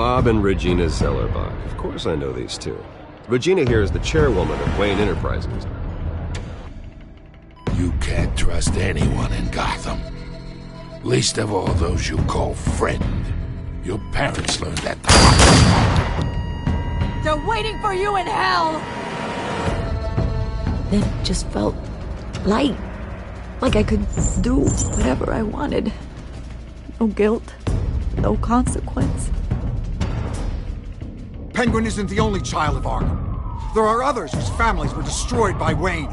Bob and Regina Zellerbach. Of course I know these two. Regina here is the chairwoman of Wayne Enterprises. You can't trust anyone in Gotham. Least of all those you call friend. Your parents learned that the They're waiting for you in hell! It just felt light. Like I could do whatever I wanted. No guilt. No consequence. Penguin isn't the only child of Arkham. There are others whose families were destroyed by Wayne.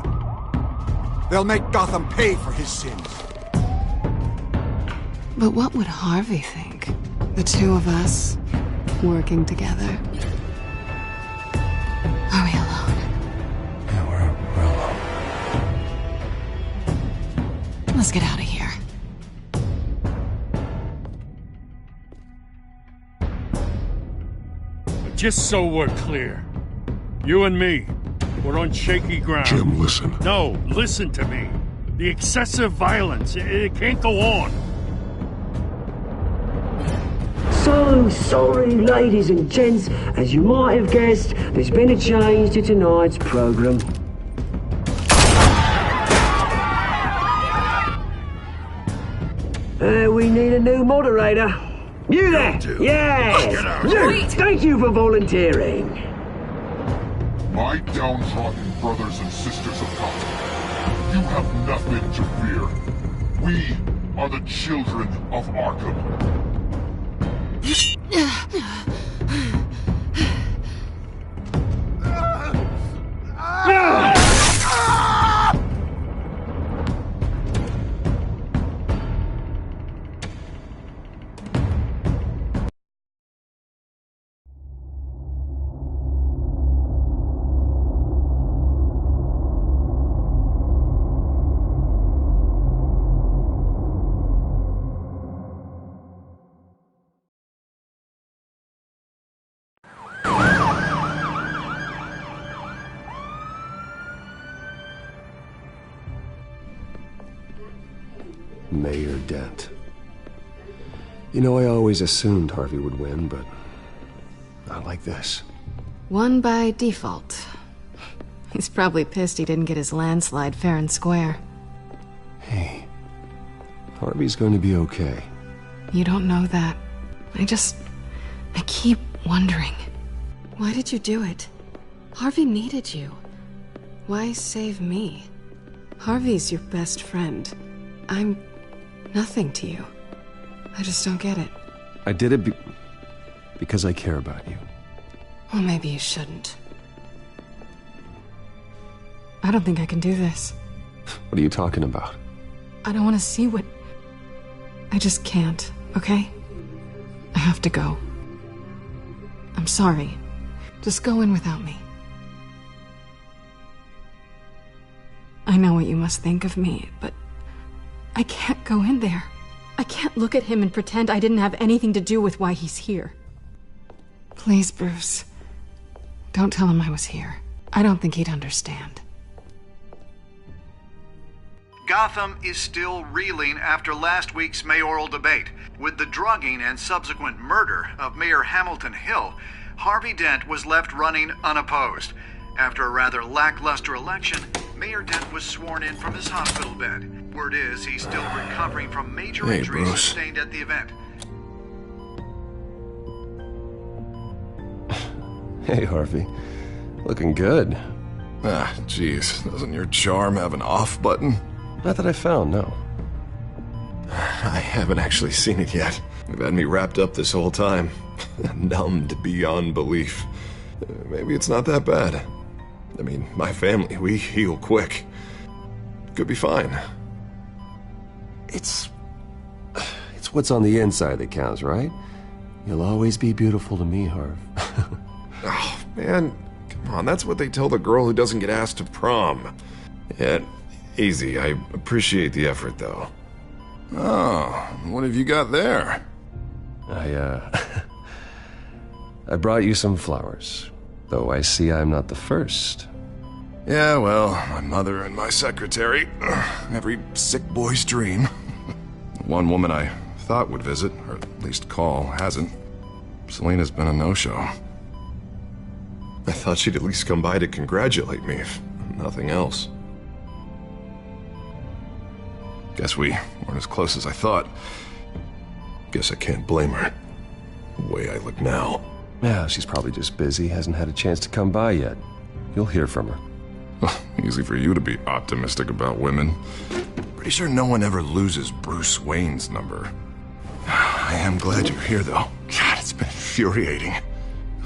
They'll make Gotham pay for his sins. But what would Harvey think? The two of us, working together. Are we alone? Yeah, we're alone. Let's get out of here. Just so we're clear, you and me, we're on shaky ground. Jim, listen. No, listen to me. The excessive violence, it can't go on. So sorry, ladies and gents. As you might have guessed, there's been a change to tonight's program. We need a new moderator. You there? Yes! Luke, thank you for volunteering. My downtrodden brothers and sisters of Gotham, you have nothing to fear. We are the children of Arkham. Mayor Dent. You know, I always assumed Harvey would win, but not like this. Won by default. He's probably pissed he didn't get his landslide fair and square. Hey, Harvey's going to be okay. You don't know that. I keep wondering. Why did you do it? Harvey needed you. Why save me? Harvey's your best friend. I'm nothing to you. I just don't get it. I did it because I care about you. Well, maybe you shouldn't. I don't think I can do this. What are you talking about? I don't want to see what... I just can't, okay? I have to go. I'm sorry. Just go in without me. I know what you must think of me, but I can't go in there. I can't look at him and pretend I didn't have anything to do with why he's here. Please, Bruce. Don't tell him I was here. I don't think he'd understand. Gotham is still reeling after last week's mayoral debate. With the drugging and subsequent murder of Mayor Hamilton Hill, Harvey Dent was left running unopposed. After a rather lackluster election, Mayor Dent was sworn in from his hospital bed. Word is he's still recovering from major injuries sustained at the event. Hey, Harvey. Looking good. Ah, jeez. Doesn't your charm have an off button? Not that I found, no. I haven't actually seen it yet. You've had me wrapped up this whole time. Numbed beyond belief. Maybe it's not that bad. I mean, my family, we heal quick. Could be fine. It's what's on the inside that counts, right? You'll always be beautiful to me, Harv. Oh, man, come on, that's what they tell the girl who doesn't get asked to prom. Yeah, easy, I appreciate the effort, though. Oh, what have you got there? I brought you some flowers, though I see I'm not the first. Yeah, well, my mother and my secretary. Every sick boy's dream. One woman I thought would visit, or at least call, hasn't. Selena's been a no-show. I thought she'd at least come by to congratulate me, if nothing else. Guess we weren't as close as I thought. Guess I can't blame her. The way I look now. Yeah, she's probably just busy, hasn't had a chance to come by yet. You'll hear from her. Easy for you to be optimistic about women. Pretty sure no one ever loses Bruce Wayne's number. I am glad you're here, though. God, it's been infuriating.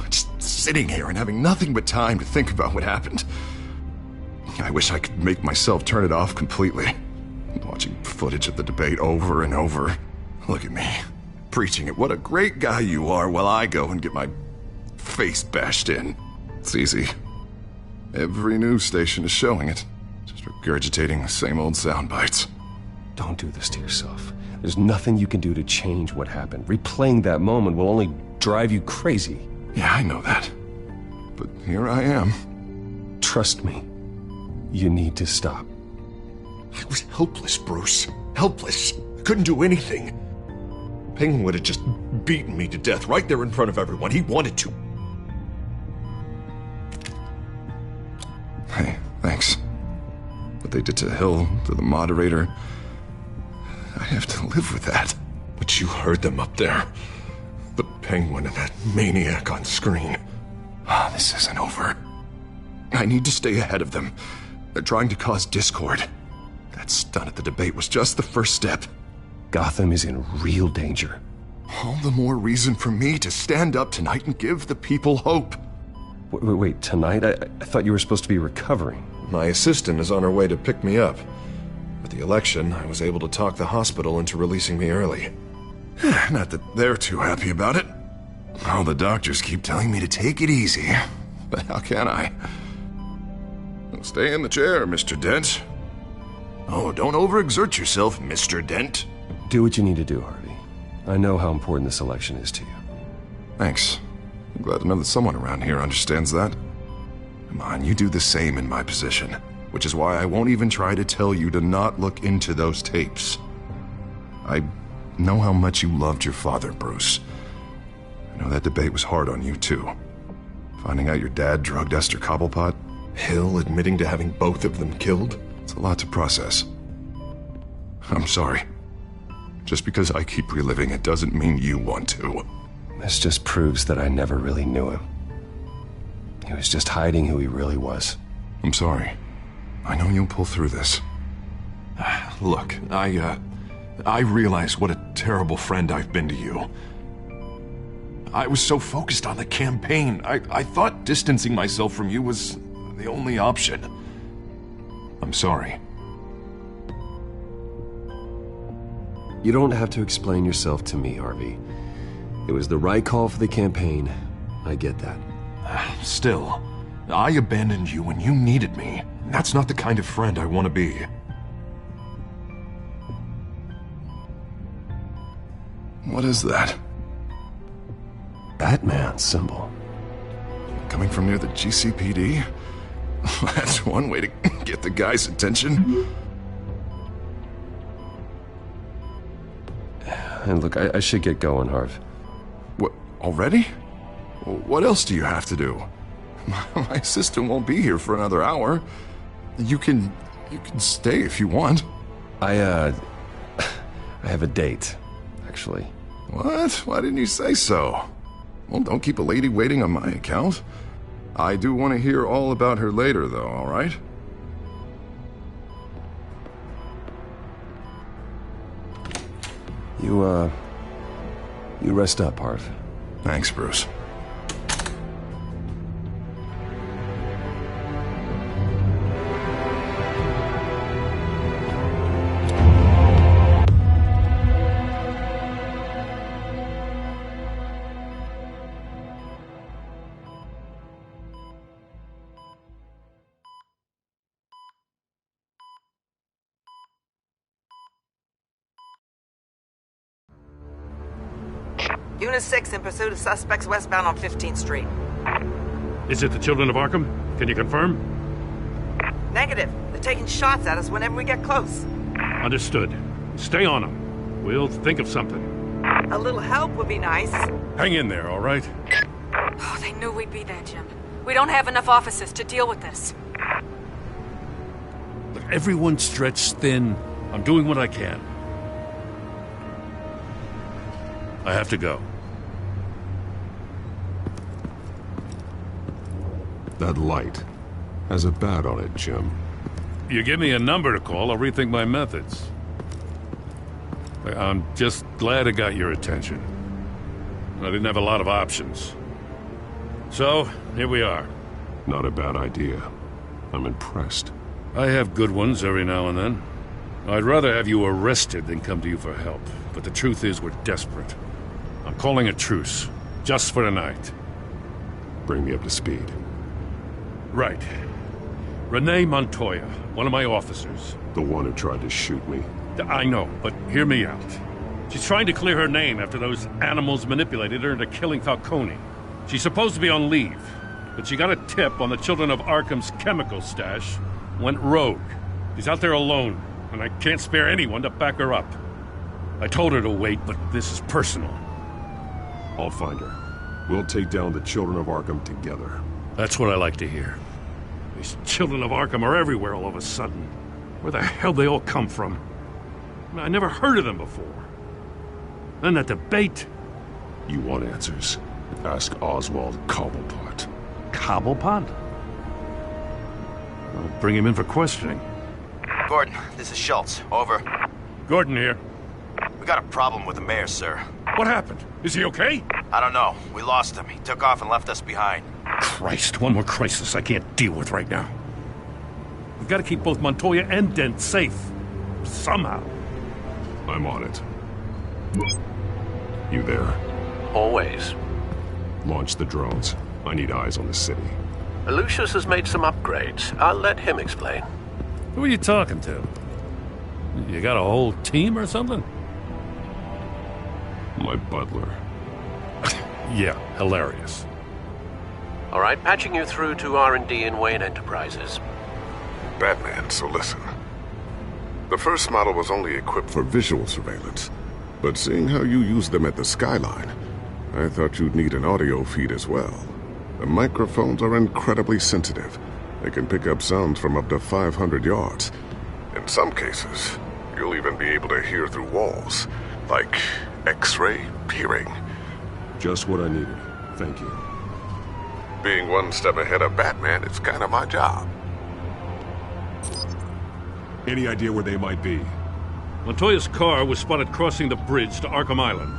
Just sitting here and having nothing but time to think about what happened. I wish I could make myself turn it off completely. Watching footage of the debate over and over. Look at me, preaching at what a great guy you are while I go and get my face bashed in. It's easy. Every news station is showing it. Just regurgitating the same old sound bites. Don't do this to yourself. There's nothing you can do to change what happened. Replaying that moment will only drive you crazy. Yeah, I know that. But here I am. Trust me. You need to stop. I was helpless, Bruce. Helpless. Couldn't do anything. Penguin would have just beaten me to death right there in front of everyone. He wanted to. Hey, thanks. What they did to Hill, to the moderator, I have to live with that. But you heard them up there. The Penguin and that maniac on screen. This isn't over. I need to stay ahead of them. They're trying to cause discord. That stunt at the debate was just the first step. Gotham is in real danger. All the more reason for me to stand up tonight and give the people hope. Wait, tonight? I thought you were supposed to be recovering. My assistant is on her way to pick me up. With the election, I was able to talk the hospital into releasing me early. Not that they're too happy about it. All the doctors keep telling me to take it easy. But how can I? Stay in the chair, Mr. Dent. Oh, don't overexert yourself, Mr. Dent. Do what you need to do, Harvey. I know how important this election is to you. Thanks. I'm glad to know that someone around here understands that. Come on, you do the same in my position. Which is why I won't even try to tell you to not look into those tapes. I know how much you loved your father, Bruce. I know that debate was hard on you, too. Finding out your dad drugged Esther Cobblepot, Hill admitting to having both of them killed, it's a lot to process. I'm sorry. Just because I keep reliving it doesn't mean you want to. This just proves that I never really knew him. He was just hiding who he really was. I'm sorry. I know you'll pull through this. Look, I realize what a terrible friend I've been to you. I was so focused on the campaign, I thought distancing myself from you was the only option. I'm sorry. You don't have to explain yourself to me, Harvey. It was the right call for the campaign. I get that. Still, I abandoned you when you needed me. That's not the kind of friend I want to be. What is that? Batman's symbol. Coming from near the GCPD? That's one way to get the guy's attention. And look, I should get going, Harv. What, already? What else do you have to do? My assistant won't be here for another hour. You can stay if you want. I have a date, actually. What? Why didn't you say so? Well, don't keep a lady waiting on my account. I do want to hear all about her later, though, all right? You rest up, Harv. Thanks, Bruce. Unit 6 in pursuit of suspects westbound on 15th Street. Is it the Children of Arkham? Can you confirm? Negative. They're taking shots at us whenever we get close. Understood. Stay on them. We'll think of something. A little help would be nice. Hang in there, all right? Oh, they knew we'd be there, Jim. We don't have enough officers to deal with this. Look, everyone's stretched thin. I'm doing what I can. I have to go. That light has a bat on it, Jim. You give me a number to call, I'll rethink my methods. I'm just glad it got your attention. I didn't have a lot of options. So, here we are. Not a bad idea. I'm impressed. I have good ones every now and then. I'd rather have you arrested than come to you for help. But the truth is, we're desperate. I'm calling a truce. Just for tonight. Bring me up to speed. Right. Renee Montoya, one of my officers. The one who tried to shoot me. I know, but hear me out. She's trying to clear her name after those animals manipulated her into killing Falcone. She's supposed to be on leave, but she got a tip on the Children of Arkham's chemical stash, went rogue. She's out there alone, and I can't spare anyone to back her up. I told her to wait, but this is personal. I'll find her. We'll take down the Children of Arkham together. That's what I like to hear. These Children of Arkham are everywhere all of a sudden. Where the hell they all come from? I never heard of them before. Then that debate. You want answers? Ask Oswald Cobblepot. Cobblepot? I'll bring him in for questioning. Gordon, this is Schultz. Over. Gordon here. We got a problem with the mayor, sir. What happened? Is he okay? I don't know. We lost him. He took off and left us behind. Christ, one more crisis I can't deal with right now. We've got to keep both Montoya and Dent safe. Somehow. I'm on it. You there? Always. Launch the drones. I need eyes on the city. Lucius has made some upgrades. I'll let him explain. Who are you talking to? You got a whole team or something? My butler. Yeah, hilarious. All right, patching you through to R&D in Wayne Enterprises. Batman, so listen. The first model was only equipped for visual surveillance, but seeing how you use them at the Skyline, I thought you'd need an audio feed as well. The microphones are incredibly sensitive. They can pick up sounds from up to 500 yards. In some cases, you'll even be able to hear through walls, like X-ray peering. Just what I needed. Thank you. Being one step ahead of Batman, it's kind of my job. Any idea where they might be? Montoya's car was spotted crossing the bridge to Arkham Island.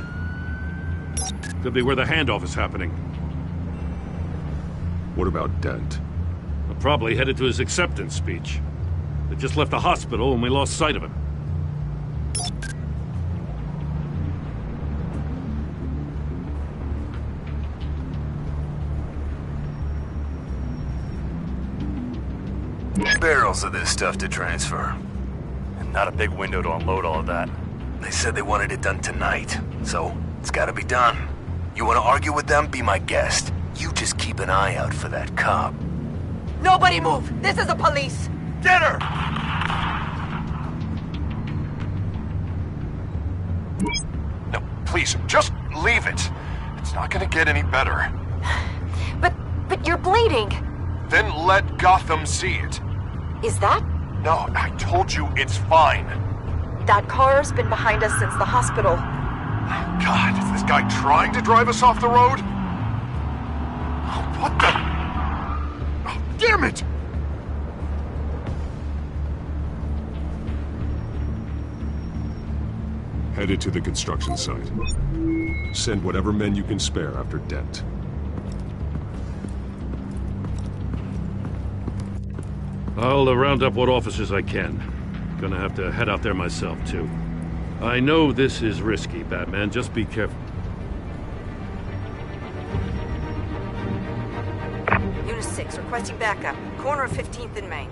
Could be where the handoff is happening. What about Dent? Probably headed to his acceptance speech. They just left the hospital and we lost sight of him. Barrels of this stuff to transfer. And not a big window to unload all of that. They said they wanted it done tonight, so it's gotta be done. You wanna argue with them? Be my guest. You just keep an eye out for that cop. Nobody move! This is the police! Get her! No, please, just leave it. It's not gonna get any better. But you're bleeding! Then let Gotham see it. Is that? No, I told you it's fine. That car's been behind us since the hospital. God, is this guy trying to drive us off the road? What the? Oh, damn it! Headed to the construction site. Send whatever men you can spare after Dent. I'll round up what officers I can. Gonna have to head out there myself, too. I know this is risky, Batman. Just be careful. Unit 6, requesting backup. Corner of 15th and Main.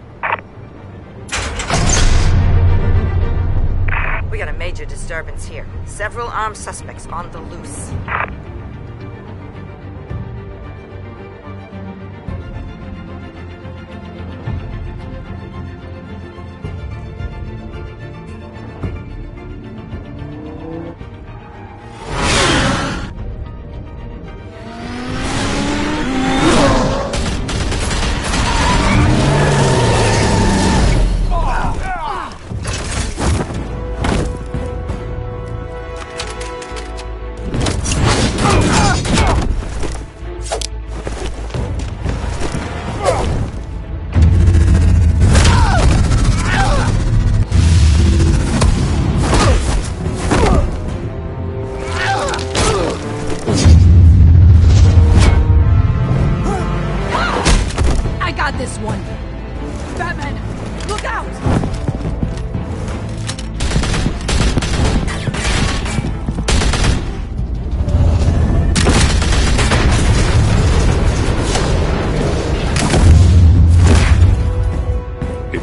We got a major disturbance here. Several armed suspects on the loose.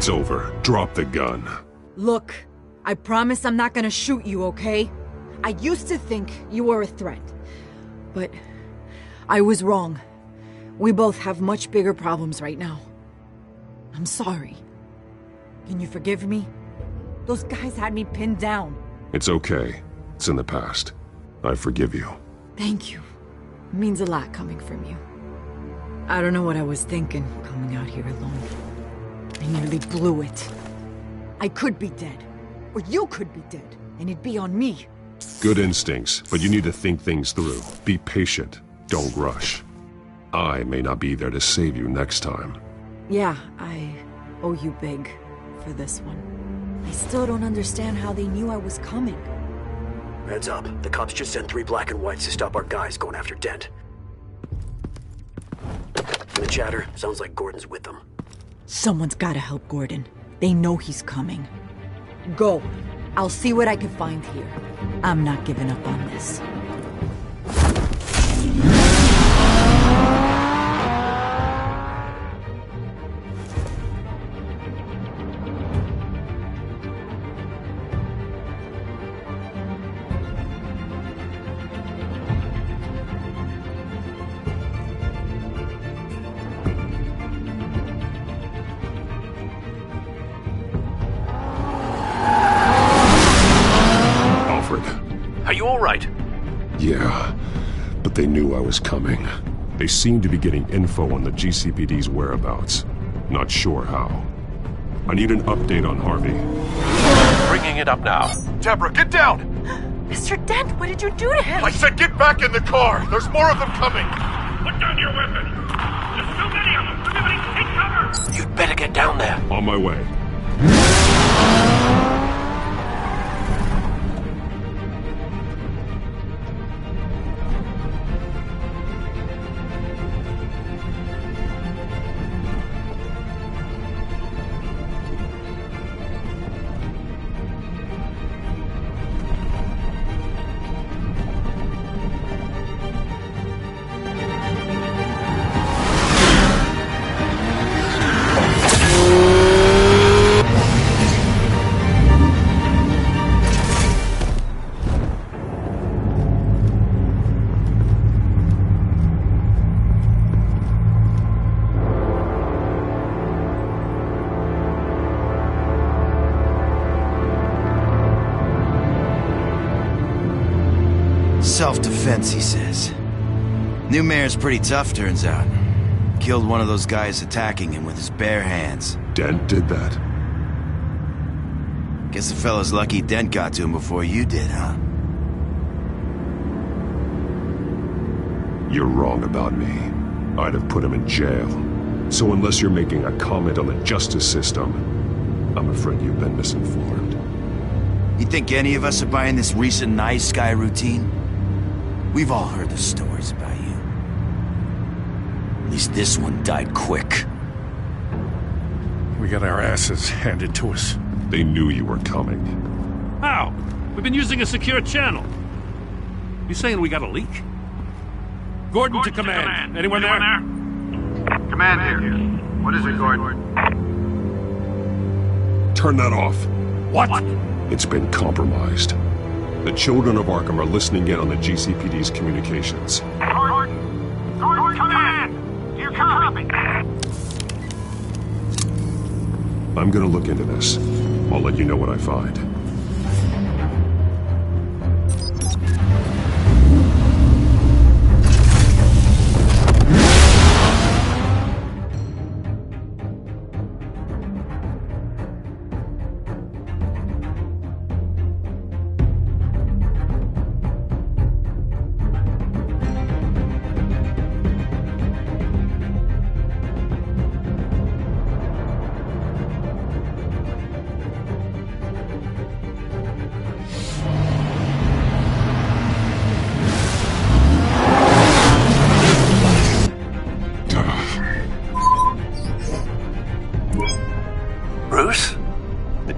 It's over. Drop the gun. Look, I promise I'm not gonna shoot you, okay? I used to think you were a threat, but I was wrong. We both have much bigger problems right now. I'm sorry. Can you forgive me? Those guys had me pinned down. It's okay. It's in the past. I forgive you. Thank you. It means a lot coming from you. I don't know what I was thinking coming out here alone. I nearly blew it. I could be dead. Or you could be dead, and it'd be on me. Good instincts, but you need to think things through. Be patient. Don't rush. I may not be there to save you next time. Yeah, I owe you big for this one. I still don't understand how they knew I was coming. Heads up. The cops just sent 3 black and whites to stop our guys going after Dent. In the chatter, sounds like Gordon's with them. Someone's gotta help Gordon. They know he's coming. Go. I'll see what I can find here. I'm not giving up on this. Are you all right? Yeah, but they knew I was coming. They seemed to be getting info on the GCPD's whereabouts. Not sure how. I need an update on Harvey. Bringing it up now. Deborah, get down! Mr. Dent, what did you do to him? I said get back in the car! There's more of them coming! Put down your weapon! There's so many of them! Everybody take cover! You'd better get down there. On my way. Self-defense, he says. New mayor's pretty tough, turns out. Killed one of those guys attacking him with his bare hands. Dent did that? Guess the fella's lucky Dent got to him before you did, huh? You're wrong about me. I'd have put him in jail. So unless you're making a comment on the justice system, I'm afraid you've been misinformed. You think any of us are buying this recent nice sky routine? We've all heard the stories about you. At least this one died quick. We got our asses handed to us. They knew you were coming. How? We've been using a secure channel. You saying we got a leak? Gordon to command. Anyone there? Command here. What is it, Gordon? Turn that off. What? It's been compromised. The children of Arkham are listening in on the GCPD's communications. Gordon, command! You're coming! I'm gonna look into this. I'll let you know what I find.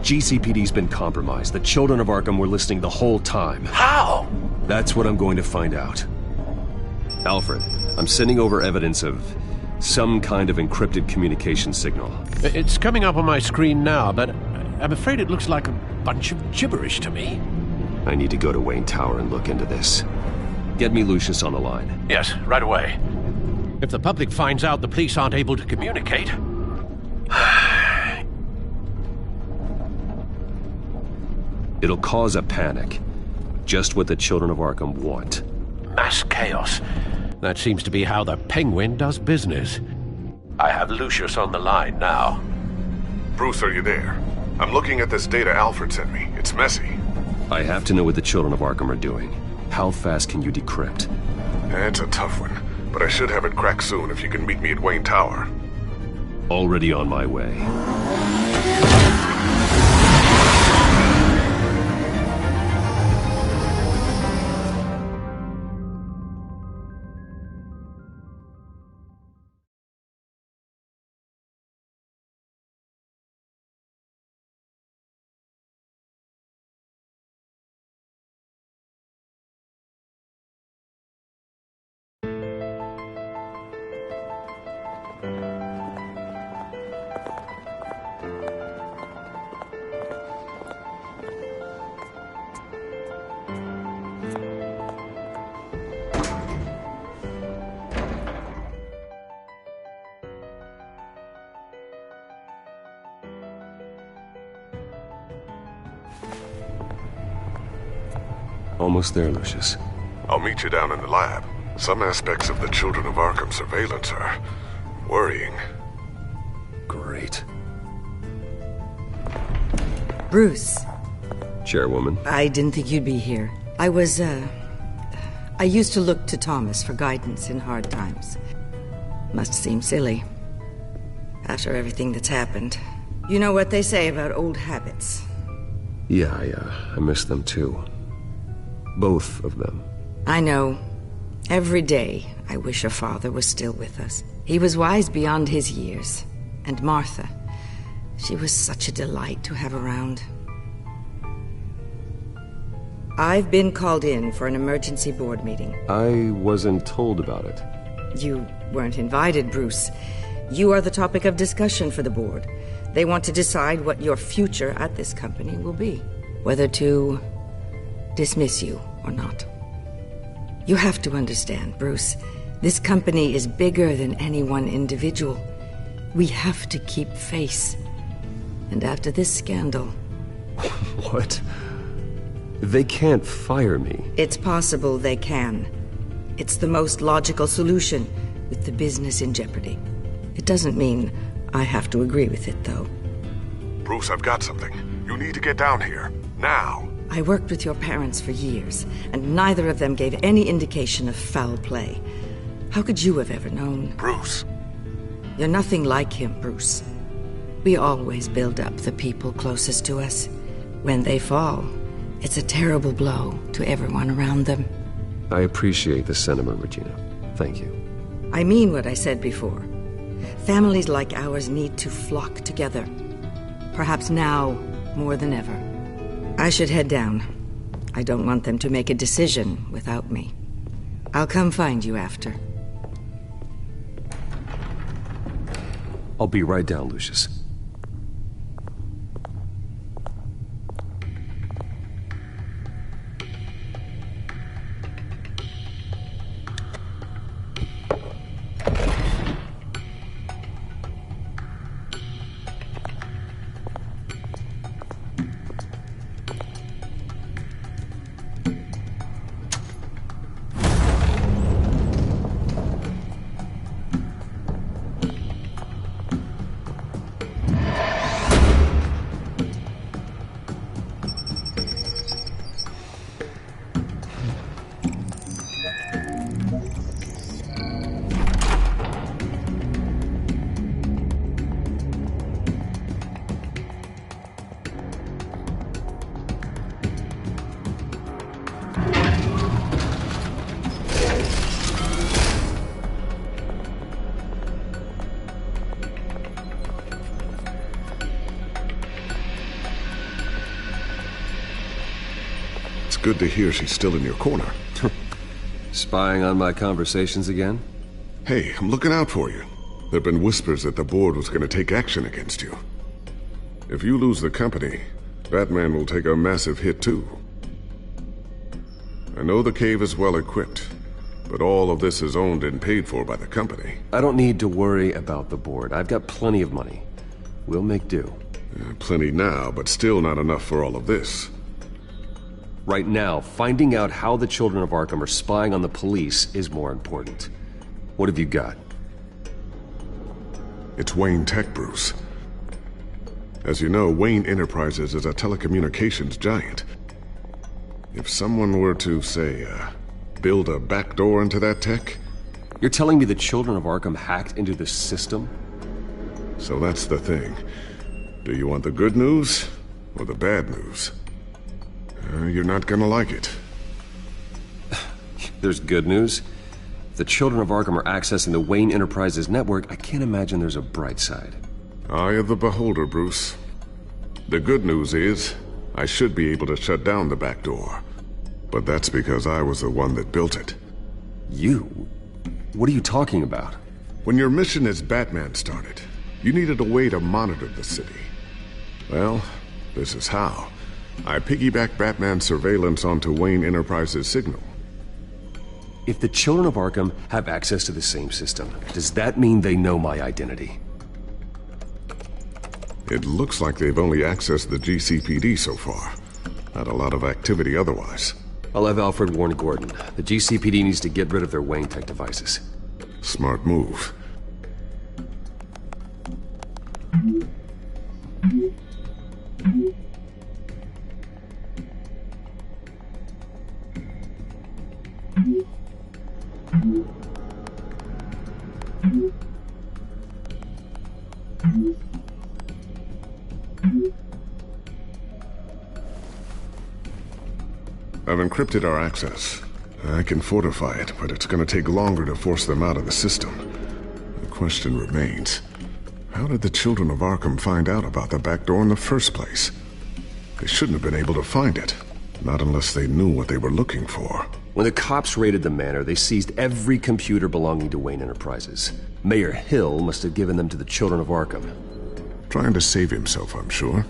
GCPD's been compromised. The children of Arkham were listening the whole time. How? That's what I'm going to find out. Alfred, I'm sending over evidence of Some kind of encrypted communication signal. It's coming up on my screen now, but I'm afraid it looks like a bunch of gibberish to me. I need to go to Wayne Tower and look into this. Get me Lucius on the line. Yes, right away. If the public finds out the police aren't able to communicate... It'll cause a panic. Just what the children of Arkham want. Mass chaos. That seems to be how the Penguin does business. I have Lucius on the line now. Bruce, are you there? I'm looking at this data Alfred sent me. It's messy. I have to know what the children of Arkham are doing. How fast can you decrypt? It's a tough one, but I should have it cracked soon if you can meet me at Wayne Tower. Already on my way. Almost there, Lucius. I'll meet you down in the lab. Some aspects of the Children of Arkham surveillance are worrying. Great. Bruce. Chairwoman. I didn't think you'd be here. I used to look to Thomas for guidance in hard times. Must seem silly. After everything that's happened. You know what they say about old habits. Yeah, I miss them too. Both of them. I know. Every day, I wish a father was still with us. He was wise beyond his years. And Martha, she was such a delight to have around. I've been called in for an emergency board meeting. I wasn't told about it. You weren't invited, Bruce. You are the topic of discussion for the board. They want to decide what your future at this company will be. Whether to dismiss you or not. You have to understand, Bruce. This company is bigger than any one individual. We have to keep face. And after this scandal... What? They can't fire me. It's possible they can. It's the most logical solution, with the business in jeopardy. It doesn't mean I have to agree with it, though. Bruce, I've got something. You need to get down here. Now. I worked with your parents for years, and neither of them gave any indication of foul play. How could you have ever known? Bruce. You're nothing like him, Bruce. We always build up the people closest to us. When they fall, it's a terrible blow to everyone around them. I appreciate the sentiment, Regina. Thank you. I mean what I said before. Families like ours need to flock together. Perhaps now more than ever. I should head down. I don't want them to make a decision without me. I'll come find you after. I'll be right down, Lucius. Good to hear she's still in your corner. Spying on my conversations again? Hey, I'm looking out for you. There've been whispers that the board was going to take action against you. If you lose the company, Batman will take a massive hit too. I know the cave is well equipped, but all of this is owned and paid for by the company. I don't need to worry about the board. I've got plenty of money. We'll make do. Plenty now, but still not enough for all of this. Right now, finding out how the children of Arkham are spying on the police is more important. What have you got? It's Wayne Tech, Bruce. As you know, Wayne Enterprises is a telecommunications giant. If someone were to, say, build a backdoor into that tech... You're telling me the children of Arkham hacked into the system? So that's the thing. Do you want the good news or the bad news? You're not gonna like it. There's good news. If the children of Arkham are accessing the Wayne Enterprises network, I can't imagine there's a bright side. Eye of the beholder, Bruce. The good news is, I should be able to shut down the back door. But that's because I was the one that built it. You? What are you talking about? When your mission as Batman started, you needed a way to monitor the city. Well, this is how. I piggybacked Batman's surveillance onto Wayne Enterprises' signal. If the children of Arkham have access to the same system, does that mean they know my identity? It looks like they've only accessed the GCPD so far. Not a lot of activity otherwise. I'll have Alfred warn Gordon. The GCPD needs to get rid of their Wayne Tech devices. Smart move. I've encrypted our access. I can fortify it, but it's gonna take longer to force them out of the system. The question remains, how did the children of Arkham find out about the back door in the first place? They shouldn't have been able to find it. Not unless they knew what they were looking for. When the cops raided the manor, they seized every computer belonging to Wayne Enterprises. Mayor Hill must have given them to the children of Arkham. Trying to save himself, I'm sure.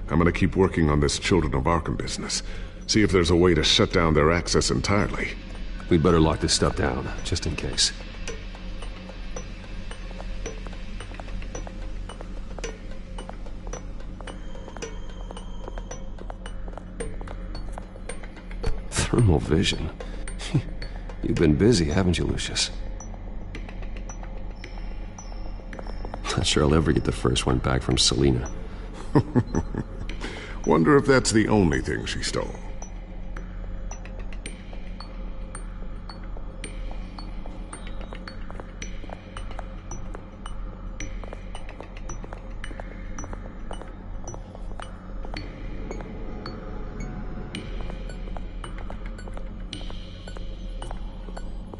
I'm gonna keep working on this Children of Arkham business. See if there's a way to shut down their access entirely. We'd better lock this stuff down, just in case. Thermal vision? You've been busy, haven't you, Lucius? Not sure I'll ever get the first one back from Selina. Wonder if that's the only thing she stole.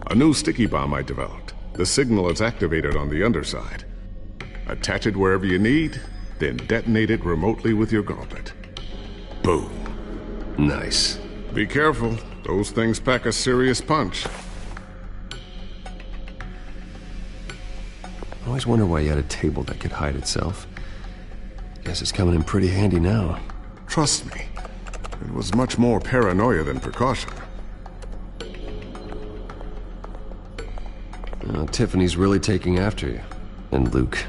A new sticky bomb I developed. The signal is activated on the underside. Attach it wherever you need, then detonate it remotely with your gauntlet. Boom. Nice. Be careful. Those things pack a serious punch. I always wonder why you had a table that could hide itself. Guess it's coming in pretty handy now. Trust me. It was much more paranoia than precaution. Tiffany's really taking after you. And Luke,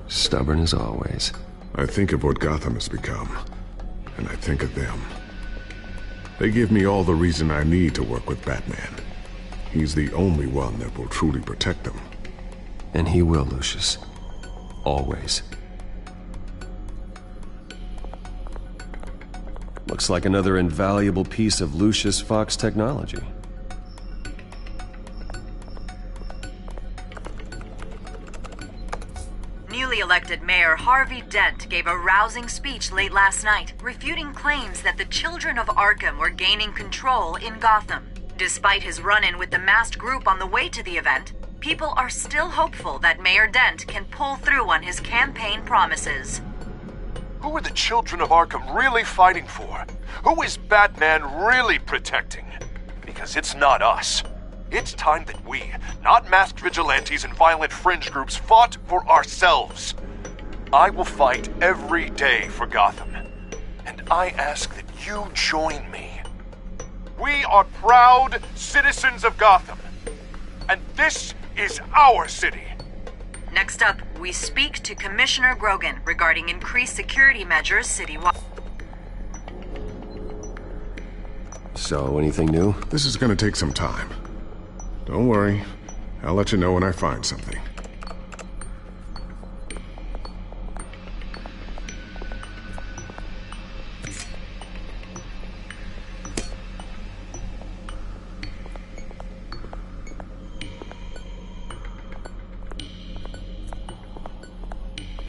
stubborn as always. I think of what Gotham has become, and I think of them. They give me all the reason I need to work with Batman. He's the only one that will truly protect them. And he will, Lucius. Always. Looks like another invaluable piece of Lucius Fox technology. Newly elected Mayor Harvey Dent gave a rousing speech late last night, refuting claims that the children of Arkham were gaining control in Gotham. Despite his run-in with the masked group on the way to the event, people are still hopeful that Mayor Dent can pull through on his campaign promises. Who are the children of Arkham really fighting for? Who is Batman really protecting? Because it's not us. It's time that we, not masked vigilantes and violent fringe groups, fought for ourselves. I will fight every day for Gotham, and I ask that you join me. We are proud citizens of Gotham, and this is our city. Next up, we speak to Commissioner Grogan regarding increased security measures citywide. So, anything new? This is gonna take some time. Don't worry. I'll let you know when I find something.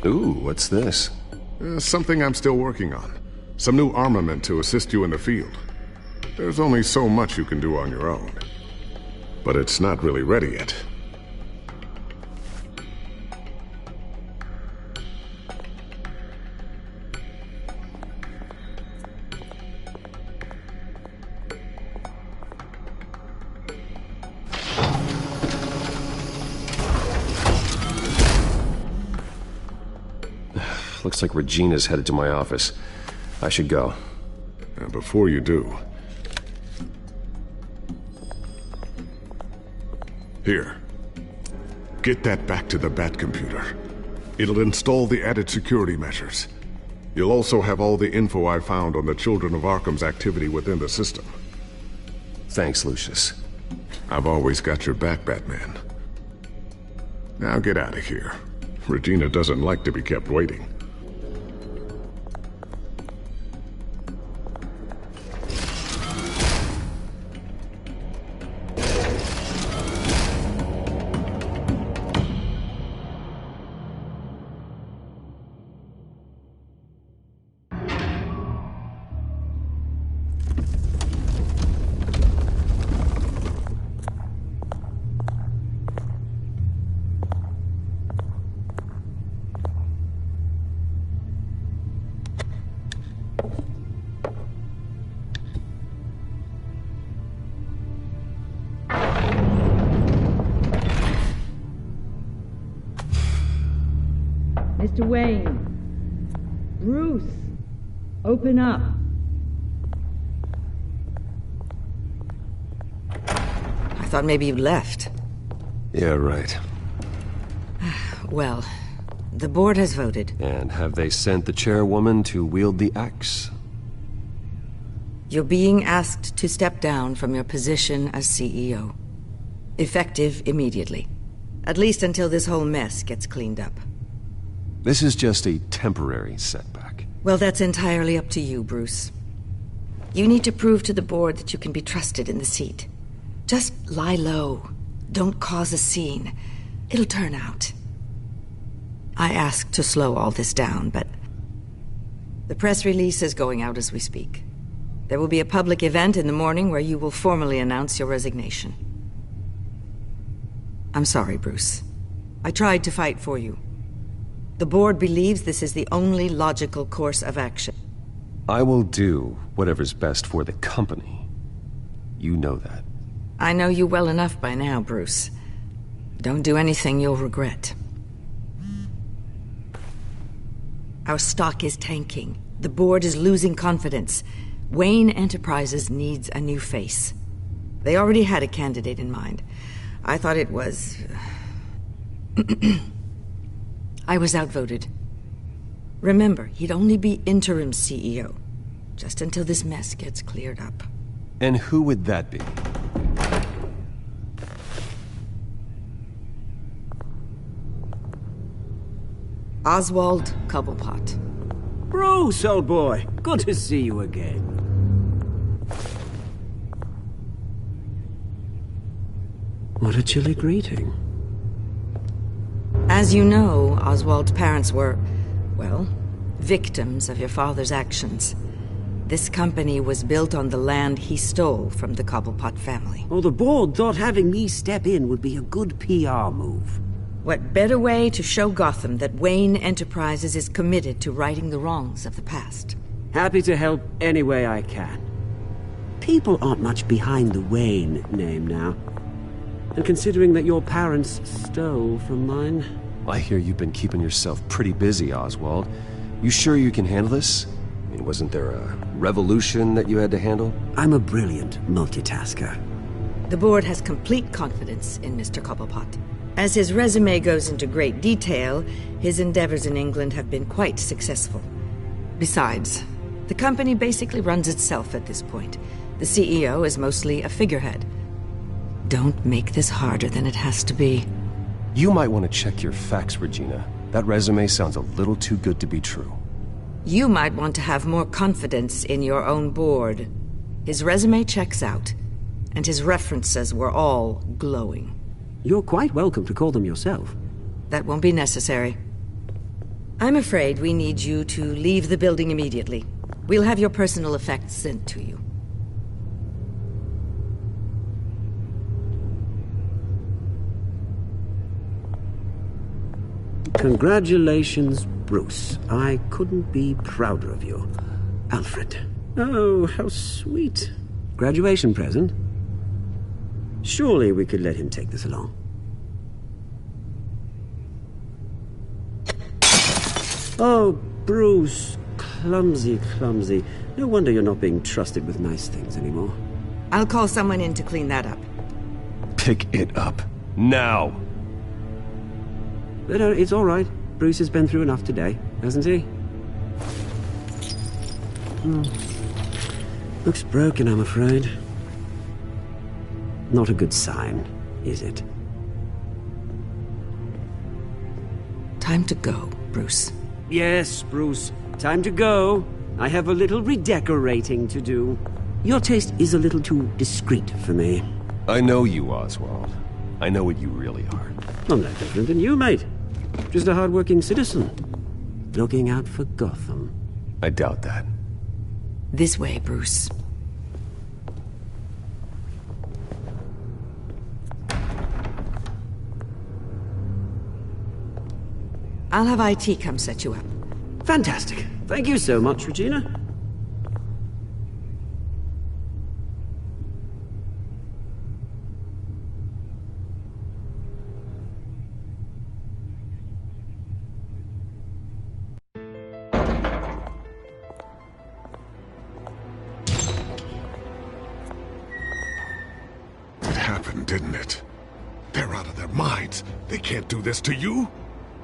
Ooh, what's this? Something I'm still working on. Some new armament to assist you in the field. There's only so much you can do on your own. But it's not really ready yet. Looks like Regina's headed to my office. I should go. And before you do... Here. Get that back to the Bat computer. It'll install the added security measures. You'll also have all the info I found on the Children of Arkham's activity within the system. Thanks, Lucius. I've always got your back, Batman. Now get out of here. Regina doesn't like to be kept waiting. Mr. Wayne. Bruce. Open up. I thought maybe you left. Yeah, right. Well, the board has voted. And have they sent the chairwoman to wield the axe? You're being asked to step down from your position as CEO. Effective immediately. At least until this whole mess gets cleaned up. This is just a temporary setback. Well, that's entirely up to you, Bruce. You need to prove to the board that you can be trusted in the seat. Just lie low. Don't cause a scene. It'll turn out. I asked to slow all this down, but... the press release is going out as we speak. There will be a public event in the morning where you will formally announce your resignation. I'm sorry, Bruce. I tried to fight for you. The board believes this is the only logical course of action. I will do whatever's best for the company. You know that. I know you well enough by now, Bruce. Don't do anything you'll regret. Our stock is tanking. The board is losing confidence. Wayne Enterprises needs a new face. They already had a candidate in mind. I thought it was... I was outvoted. Remember, he'd only be interim CEO, just until this mess gets cleared up. And who would that be? Oswald Cobblepot. Bruce, old boy. Good to see you again. What a chilly greeting. As you know, Oswald's parents were, well, victims of your father's actions. This company was built on the land he stole from the Cobblepot family. Oh, the board thought having me step in would be a good PR move. What better way to show Gotham that Wayne Enterprises is committed to righting the wrongs of the past? Happy to help any way I can. People aren't much behind the Wayne name now. And considering that your parents stole from mine... I hear you've been keeping yourself pretty busy, Oswald. You sure you can handle this? I mean, wasn't there a revolution that you had to handle? I'm a brilliant multitasker. The board has complete confidence in Mr. Cobblepot. As his resume goes into great detail, his endeavors in England have been quite successful. Besides, the company basically runs itself at this point. The CEO is mostly a figurehead. Don't make this harder than it has to be. You might want to check your facts, Regina. That resume sounds a little too good to be true. You might want to have more confidence in your own board. His resume checks out, and his references were all glowing. You're quite welcome to call them yourself. That won't be necessary. I'm afraid we need you to leave the building immediately. We'll have your personal effects sent to you. Congratulations, Bruce. I couldn't be prouder of you. Alfred. Oh, how sweet. Graduation present? Surely we could let him take this along. Oh, Bruce. Clumsy, clumsy. No wonder you're not being trusted with nice things anymore. I'll call someone in to clean that up. Pick it up. Now! But it's all right. Bruce has been through enough today, hasn't he? Looks broken, I'm afraid. Not a good sign, is it? Time to go, Bruce. Yes, Bruce. Time to go. I have a little redecorating to do. Your taste is a little too discreet for me. I know you, Oswald. I know what you really are. I'm no different than you, mate. Just a hard-working citizen. Looking out for Gotham. I doubt that. This way, Bruce. I'll have IT come set you up. Fantastic. Thank you so much, Regina. It happened, didn't it? They're out of their minds. They can't do this to you.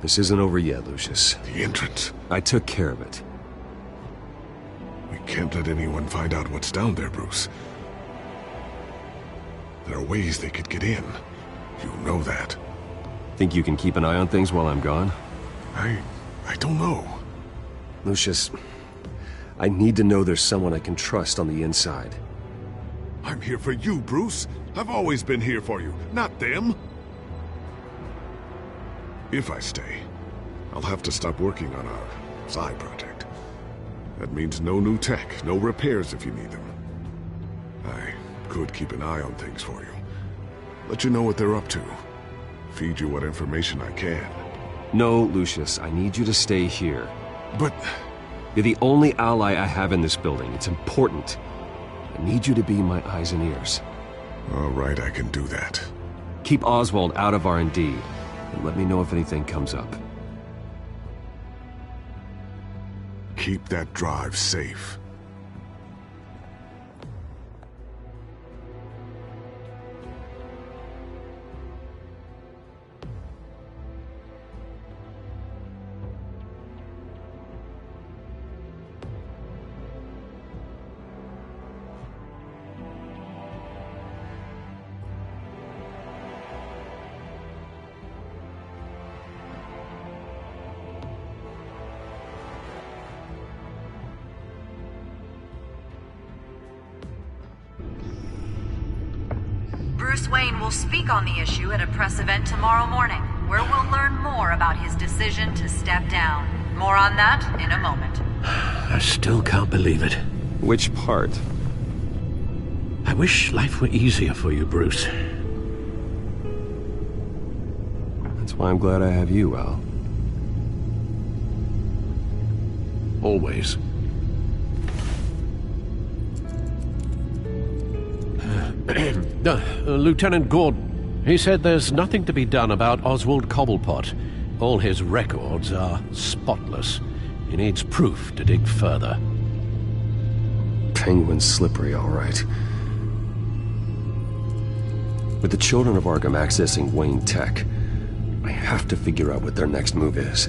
This isn't over yet, Lucius. The entrance. I took care of it. We can't let anyone find out what's down there, Bruce. There are ways they could get in. You know that. Think you can keep an eye on things while I'm gone? I don't know. Lucius, I need to know there's someone I can trust on the inside. I'm here for you, Bruce. I've always been here for you, not them. If I stay, I'll have to stop working on our side project. That means no new tech, no repairs if you need them. I could keep an eye on things for you. Let you know what they're up to. Feed you what information I can. No, Lucius, I need you to stay here. But... You're the only ally I have in this building. It's important. I need you to be my eyes and ears. All right, I can do that. Keep Oswald out of R&D. And let me know if anything comes up. Keep that drive safe. Bruce Wayne will speak on the issue at a press event tomorrow morning, where we'll learn more about his decision to step down. More on that in a moment. I still can't believe it. Which part? I wish life were easier for you, Bruce. That's why I'm glad I have you, Al. Always. Lieutenant Gordon, He said there's nothing to be done about Oswald Cobblepot. All his records are spotless. He needs proof to dig further. Penguin's slippery, all right. With the children of Arkham accessing Wayne Tech, I have to figure out what their next move is.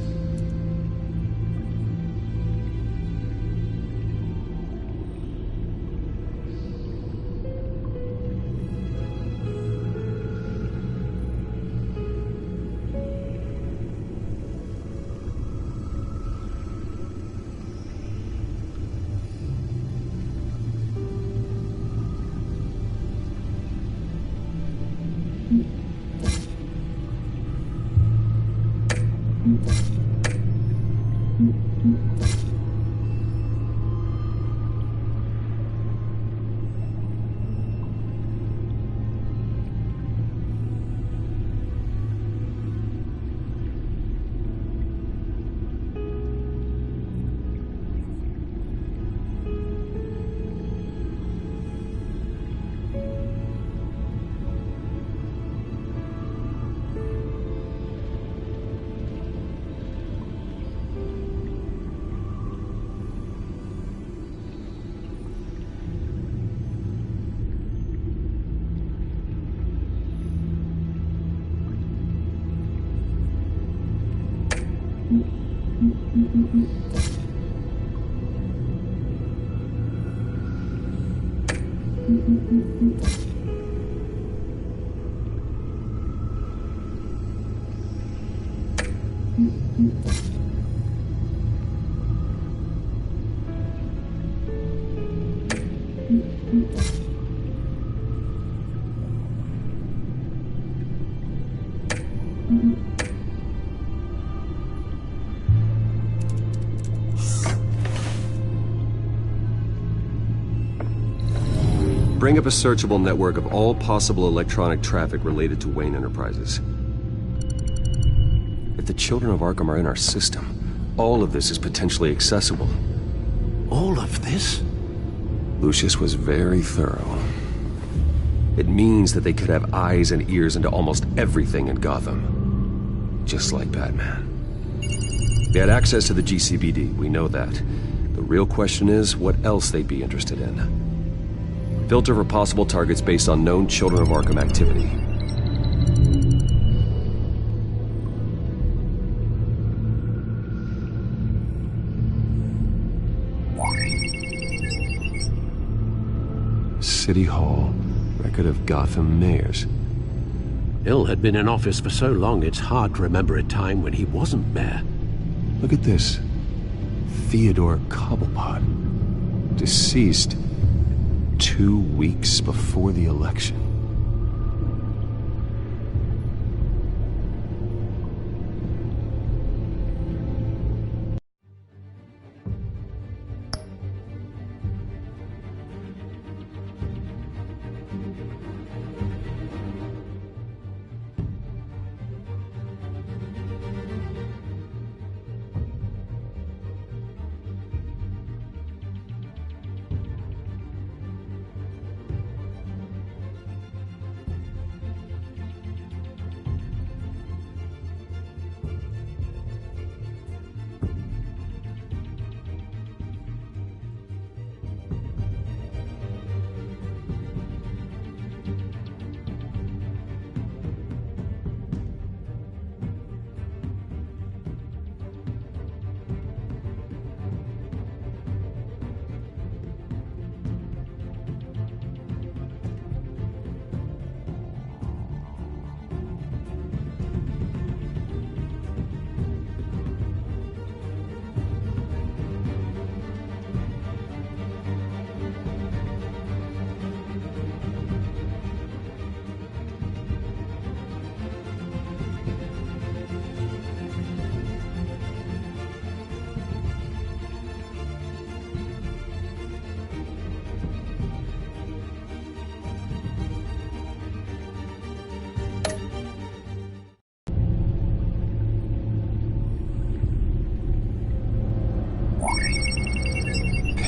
Bring up a searchable network of all possible electronic traffic related to Wayne Enterprises. If the children of Arkham are in our system, all of this is potentially accessible. All of this? Lucius was very thorough. It means that they could have eyes and ears into almost everything in Gotham. Just like Batman. They had access to the GCPD, we know that. The real question is what else they'd be interested in. Filter for possible targets based on known Children of Arkham activity. City Hall. Record of Gotham mayors. Hill had been in office for so long it's hard to remember a time when he wasn't mayor. Look at this. Theodore Cobblepot. Deceased 2 weeks before the election.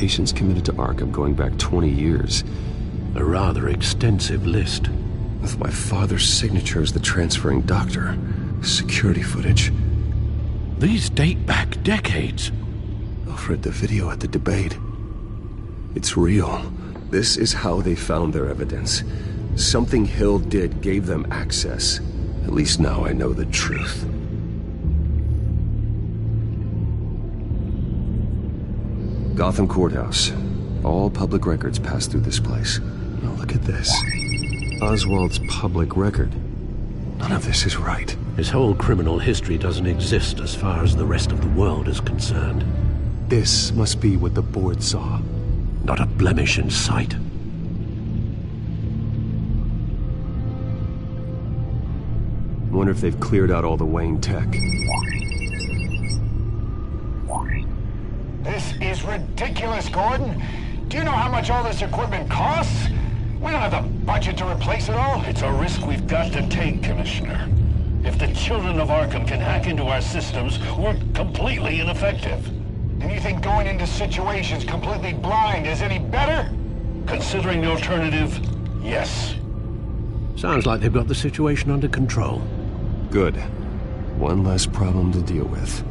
Patients committed to Arkham going back 20 years. A rather extensive list. With my father's signature as the transferring doctor. Security footage. These date back decades. Alfred, the video at the debate. It's real. This is how they found their evidence. Something Hill did gave them access. At least now I know the truth. Gotham Courthouse. All public records pass through this place. Now look at this. Oswald's public record. None of this is right. His whole criminal history doesn't exist as far as the rest of the world is concerned. This must be what the board saw. Not a blemish in sight. Wonder if they've cleared out all the Wayne tech. This is ridiculous, Gordon. Do you know how much all this equipment costs? We don't have the budget to replace it all. It's a risk we've got to take, Commissioner. If the children of Arkham can hack into our systems, we're completely ineffective. And you think going into situations completely blind is any better? Considering the alternative, yes. Sounds like they've got the situation under control. Good. One less problem to deal with.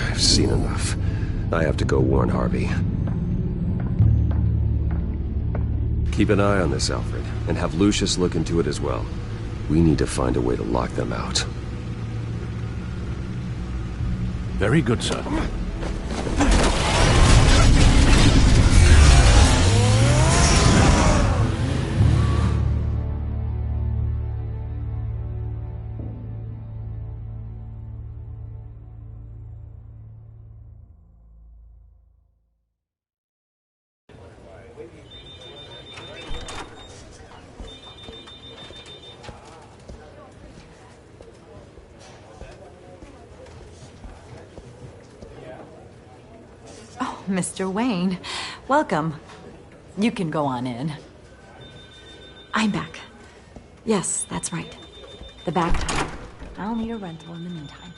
I've seen enough. I have to go warn Harvey. Keep an eye on this, Alfred, and have Lucius look into it as well. We need to find a way to lock them out. Very good, sir. Mr. Wayne, welcome. You can go on in. I'm back. Yes, that's right. The back time. I'll need a rental in the meantime.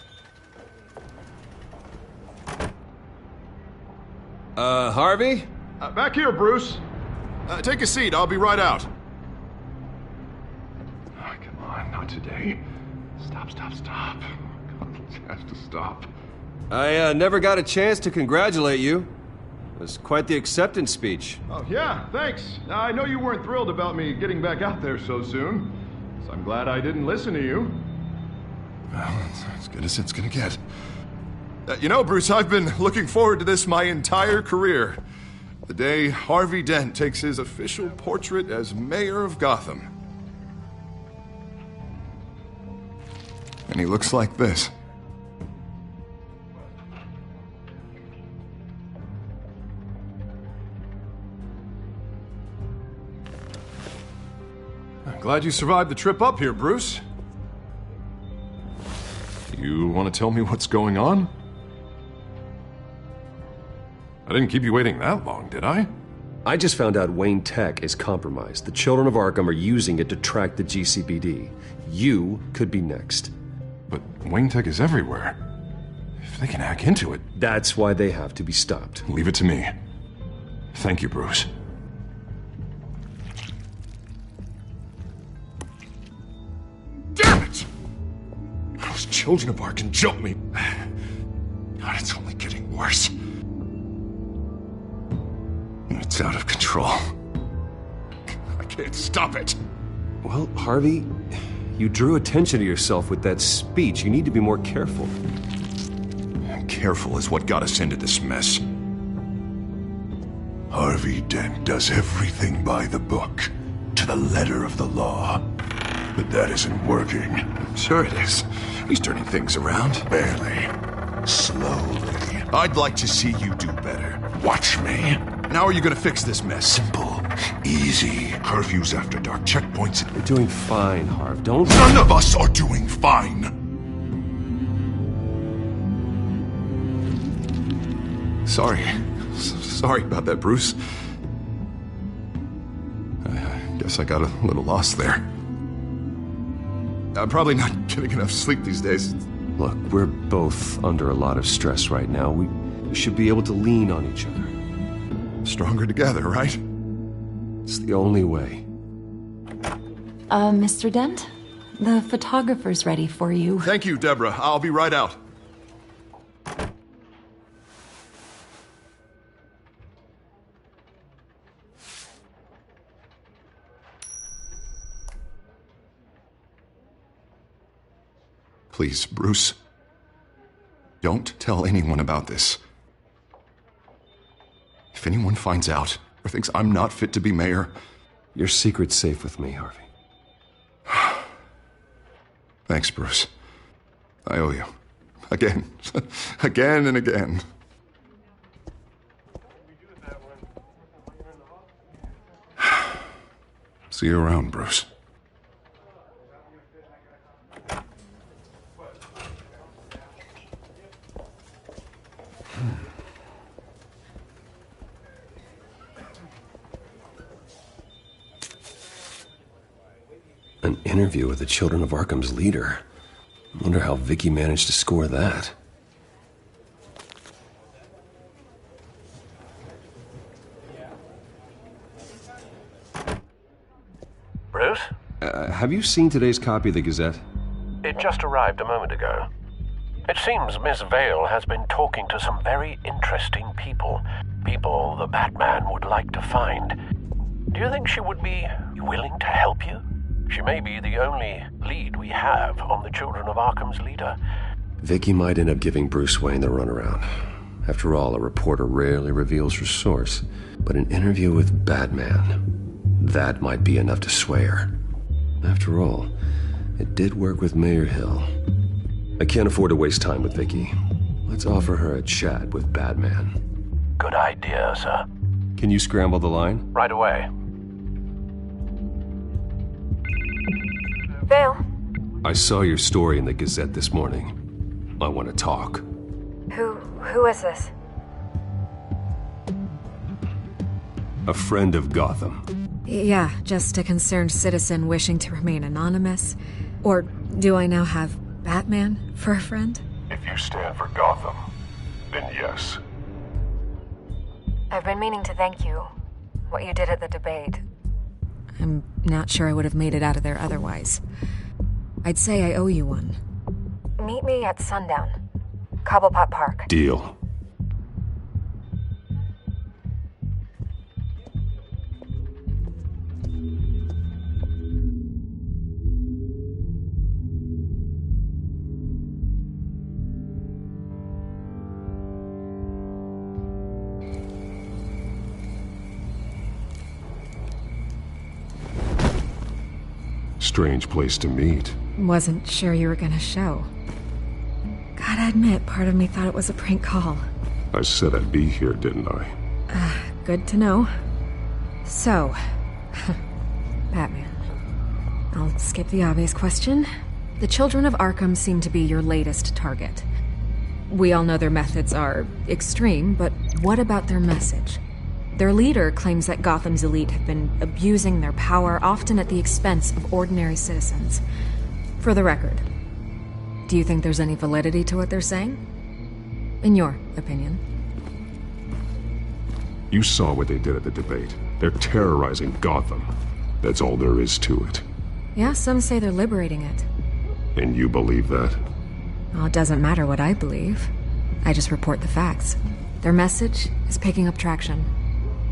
Harvey? Back here, Bruce. Take a seat. I'll be right out. Oh, come on, not today. Stop. God, it has to stop. I never got a chance to congratulate you. It was quite the acceptance speech. Oh, yeah, thanks. I know you weren't thrilled about me getting back out there so soon, so I'm glad I didn't listen to you. Well, it's as good as it's gonna get. You know, Bruce, I've been looking forward to this my entire career. The day Harvey Dent takes his official portrait as mayor of Gotham. And he looks like this. I'm glad you survived the trip up here, Bruce. You want to tell me what's going on? I didn't keep you waiting that long, did I? I just found out Wayne Tech is compromised. The children of Arkham are using it to track the GCPD. You could be next. But Wayne Tech is everywhere. If they can hack into it... That's why they have to be stopped. Leave it to me. Thank you, Bruce. Damn it! Those children of Arkham jumped me. God, it's only getting worse. It's out of control. I can't stop it. Well, Harvey, you drew attention to yourself with that speech. You need to be more careful. Careful is what got us into this mess. Harvey Dent does everything by the book, to the letter of the law. But that isn't working. Sure it is. He's turning things around. Barely. Slowly. I'd like to see you do better. Watch me. And how are you gonna fix this mess? Simple. Easy. Curfews after dark. Checkpoints. You're doing fine, Harv. Don't... None of us are doing fine! Sorry about that, Bruce. I guess I got a little lost there. I'm probably not getting enough sleep these days. Look, we're both under a lot of stress right now. We should be able to lean on each other. Stronger together, right? It's the only way. Mr. Dent? The photographer's ready for you. Thank you, Deborah. I'll be right out. Please, Bruce. Don't tell anyone about this. If anyone finds out or thinks I'm not fit to be mayor... Your secret's safe with me, Harvey. Thanks, Bruce. I owe you. Again. Again and again. See you around, Bruce. An interview with the Children of Arkham's leader. I wonder how Vicky managed to score that. Bruce? Have you seen today's copy of the Gazette? It just arrived a moment ago. It seems Miss Vale has been talking to some very interesting people. People the Batman would like to find. Do you think she would be willing to help you? She may be the only lead we have on the Children of Arkham's leader. Vicky might end up giving Bruce Wayne the runaround. After all, a reporter rarely reveals her source. But an interview with Batman, that might be enough to sway her. After all, it did work with Mayor Hill. I can't afford to waste time with Vicky. Let's offer her a chat with Batman. Good idea, sir. Can you scramble the line? Right away. Vale? I saw your story in the Gazette this morning. I want to talk. Who is this? A friend of Gotham. Yeah, just a concerned citizen wishing to remain anonymous. Or do I now have Batman for a friend? If you stand for Gotham, then yes. I've been meaning to thank you. What you did at the debate. I'm not sure I would have made it out of there otherwise. I'd say I owe you one. Meet me at sundown. Cobblepot Park. Deal. Strange place to meet. Wasn't sure you were gonna show. Gotta admit, part of me thought it was a prank call. I said I'd be here, didn't I? Good to know. So, Batman. I'll skip the obvious question. The Children of Arkham seem to be your latest target. We all know their methods are extreme, but what about their message? Their leader claims that Gotham's elite have been abusing their power, often at the expense of ordinary citizens. For the record, do you think there's any validity to what they're saying? In your opinion? You saw what they did at the debate. They're terrorizing Gotham. That's all there is to it. Yeah, some say they're liberating it. And you believe that? Well, it doesn't matter what I believe. I just report the facts. Their message is picking up traction.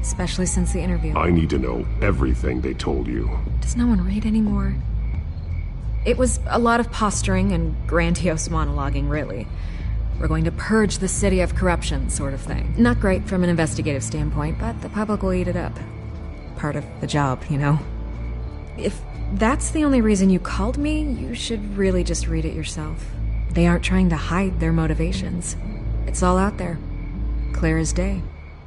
Especially since the interview. I need to know everything they told you. Does no one read anymore? It was a lot of posturing and grandiose monologuing, really. We're going to purge the city of corruption, sort of thing. Not great from an investigative standpoint, but the public will eat it up. Part of the job, you know? If that's the only reason you called me, you should really just read it yourself. They aren't trying to hide their motivations. It's all out there. Clear as day.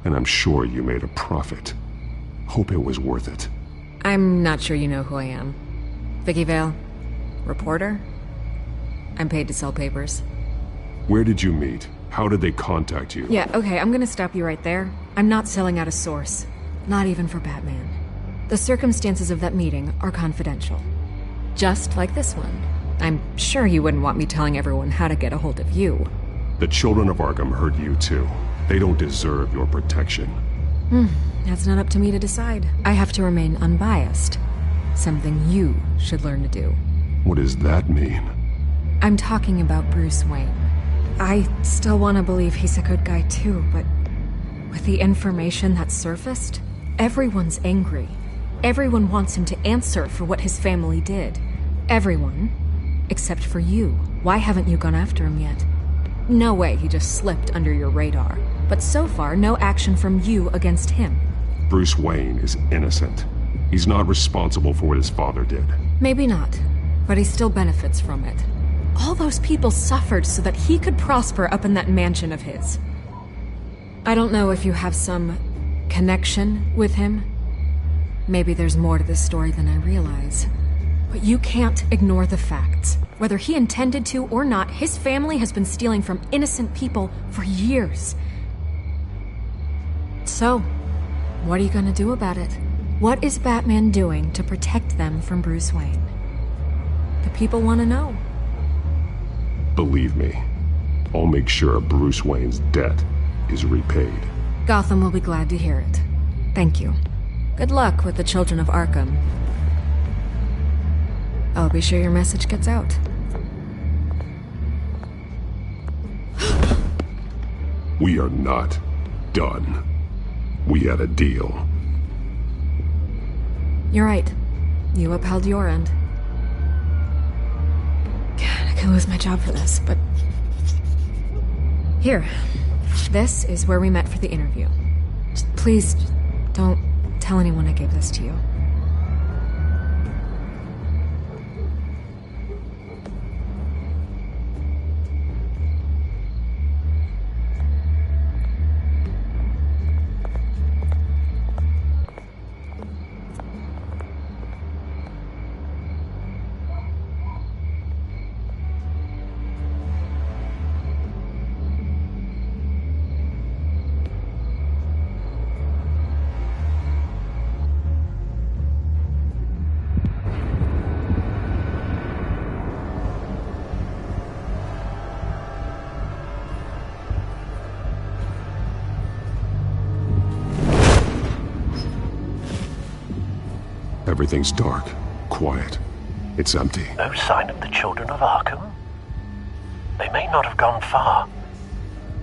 And I'm sure you made a profit. Hope it was worth it. I'm not sure you know who I am. Vicky Vale. Reporter. I'm paid to sell papers. Where did you meet? How did they contact you? Yeah, okay, I'm gonna stop you right there. I'm not selling out a source. Not even for Batman. The circumstances of that meeting are confidential. Just like this one. I'm sure you wouldn't want me telling everyone how to get a hold of you. The Children of Arkham hurt you too. They don't deserve your protection. That's not up to me to decide. I have to remain unbiased. Something you should learn to do. What does that mean? I'm talking about Bruce Wayne. I still want to believe he's a good guy too, but with the information that surfaced, everyone's angry. Everyone wants him to answer for what his family did. Everyone, except for you. Why haven't you gone after him yet? No way he just slipped under your radar. But so far, no action from you against him. Bruce Wayne is innocent. He's not responsible for what his father did. Maybe not, but he still benefits from it. All those people suffered so that he could prosper up in that mansion of his. I don't know if you have some connection with him. Maybe there's more to this story than I realize. But you can't ignore the facts. Whether he intended to or not, his family has been stealing from innocent people for years. So, what are you gonna do about it? What is Batman doing to protect them from Bruce Wayne? The people want to know. Believe me, I'll make sure Bruce Wayne's debt is repaid. Gotham will be glad to hear it. Thank you. Good luck with the Children of Arkham. I'll be sure your message gets out. We are not done. We had a deal. You're right. You upheld your end. God, I could lose my job for this, but... Here. This is where we met for the interview. Please, don't tell anyone I gave this to you. Everything's dark, quiet. It's empty. No sign of the Children of Arkham? They may not have gone far.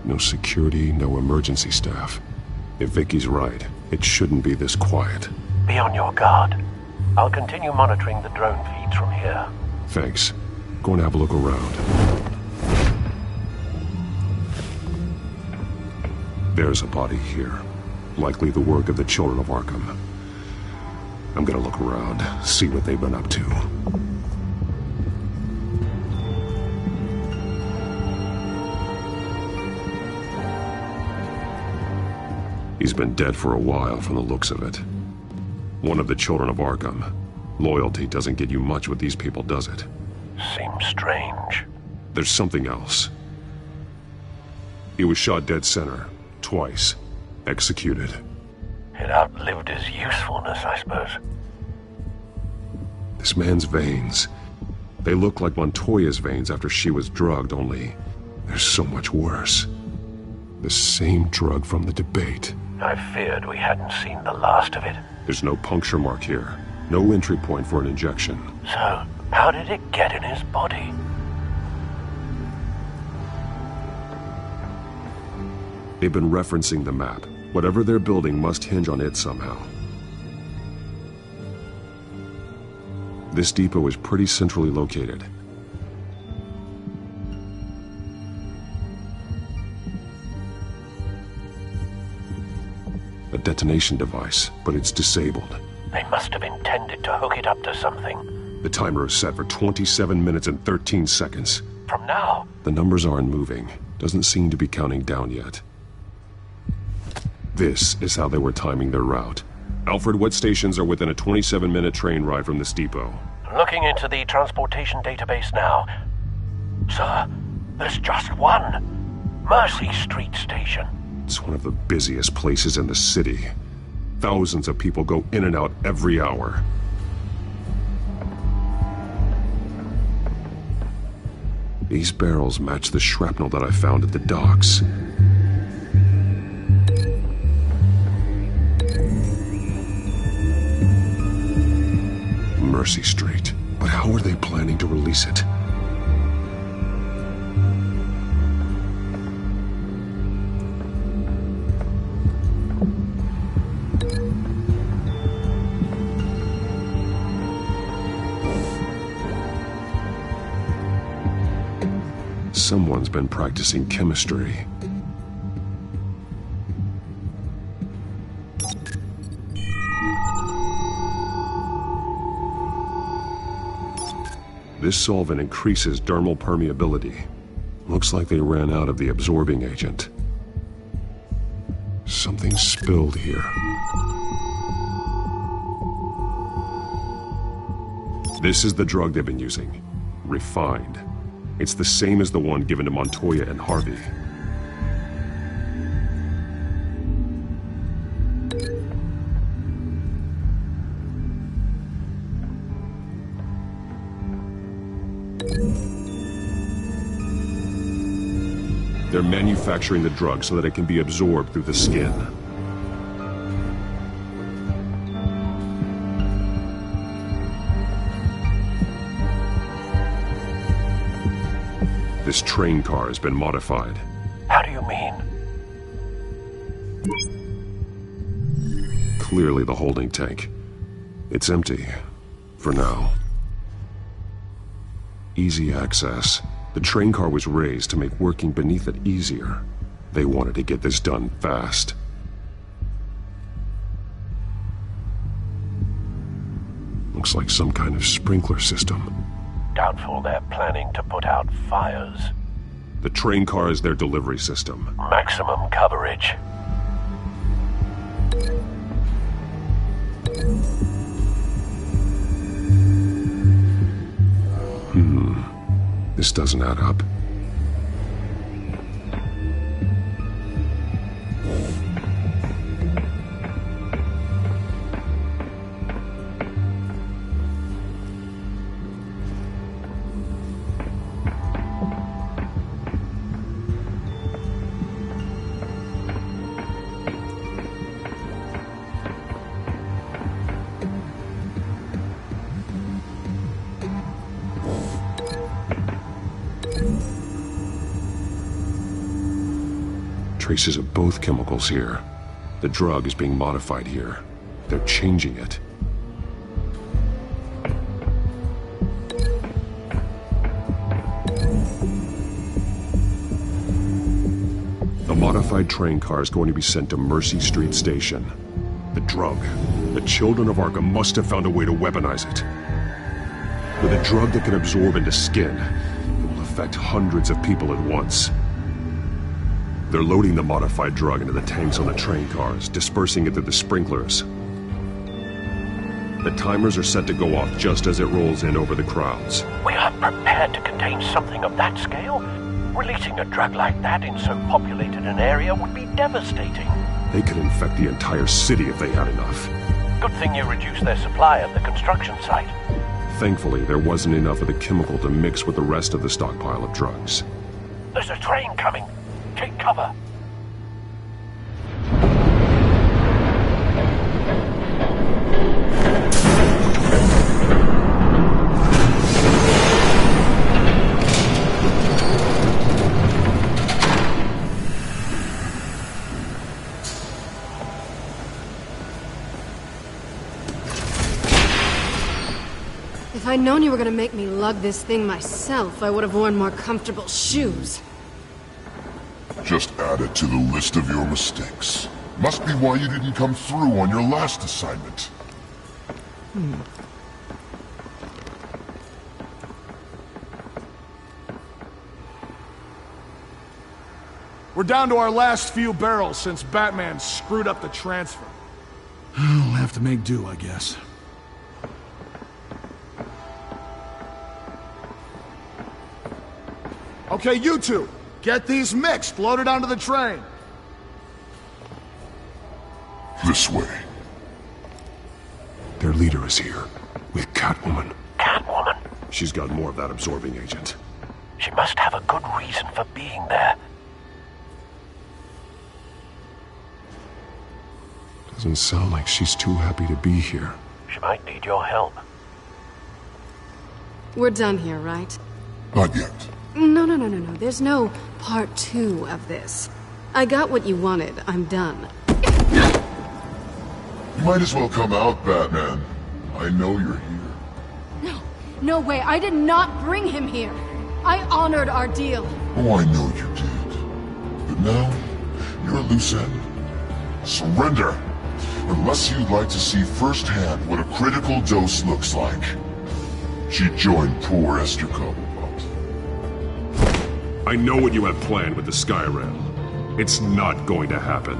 No security, no emergency staff. If Vicky's right, it shouldn't be this quiet. Be on your guard. I'll continue monitoring the drone feeds from here. Thanks. Go and have a look around. There's a body here. Likely the work of the Children of Arkham. I'm gonna look around, see what they've been up to. He's been dead for a while from the looks of it. One of the Children of Arkham. Loyalty doesn't get you much with these people, does it? Seems strange. There's something else. He was shot dead center, twice. Executed. It outlived his usefulness, I suppose. This man's veins. They look like Montoya's veins after she was drugged, only they're so much worse. The same drug from the debate. I feared we hadn't seen the last of it. There's no puncture mark here. No entry point for an injection. So, how did it get in his body? They've been referencing the map. Whatever they're building must hinge on it somehow. This depot is pretty centrally located. A detonation device, but it's disabled. They must have intended to hook it up to something. The timer is set for 27 minutes and 13 seconds. From now? The numbers aren't moving. Doesn't seem to be counting down yet. This is how they were timing their route. Alfred, what stations are within a 27-minute train ride from this depot? Looking into the transportation database now. Sir, there's just one. Mercy Street Station. It's one of the busiest places in the city. Thousands of people go in and out every hour. These barrels match the shrapnel that I found at the docks. Mercy Street. But how are they planning to release it? Someone's been practicing chemistry. This solvent increases dermal permeability. Looks like they ran out of the absorbing agent. Something spilled here. This is the drug they've been using. Refined. It's the same as the one given to Montoya and Harvey. They're manufacturing the drug so that it can be absorbed through the skin. This train car has been modified. How do you mean? Clearly the holding tank. It's empty. For now. Easy access. The train car was raised to make working beneath it easier. They wanted to get this done fast. Looks like some kind of sprinkler system. Doubtful they're planning to put out fires. The train car is their delivery system. Maximum coverage. This doesn't add up. Traces of both chemicals here. The drug is being modified here. They're changing it. The modified train car is going to be sent to Mercy Street Station. The drug. The children of Arkham must have found a way to weaponize it. With a drug that can absorb into skin, it will affect hundreds of people at once. They're loading the modified drug into the tanks on the train cars, dispersing it through the sprinklers. The timers are set to go off just as it rolls in over the crowds. We aren't prepared to contain something of that scale. Releasing a drug like that in so populated an area would be devastating. They could infect the entire city if they had enough. Good thing you reduced their supply at the construction site. Thankfully, there wasn't enough of the chemical to mix with the rest of the stockpile of drugs. There's a train coming. Take cover. If I'd known you were gonna make me lug this thing myself, I would have worn more comfortable shoes. Just add it to the list of your mistakes. Must be why you didn't come through on your last assignment. We're down to our last few barrels since Batman screwed up the transfer. We'll have to make do, I guess. Okay, you two, get these mixed, loaded onto the train. This way. Their leader is here, with Catwoman. Catwoman? She's got more of that absorbing agent. She must have a good reason for being there. Doesn't sound like she's too happy to be here. She might need your help. We're done here, right? Not yet. No. There's no part 2 of this. I got what you wanted. I'm done. You might as well come out, Batman. I know you're here. No way. I did not bring him here. I honored our deal. Oh, I know you did. But now, you're a loose end. Surrender! Unless you'd like to see firsthand what a critical dose looks like. She joined poor Esther Cobblepot. I know what you have planned with the Skyrail. It's not going to happen.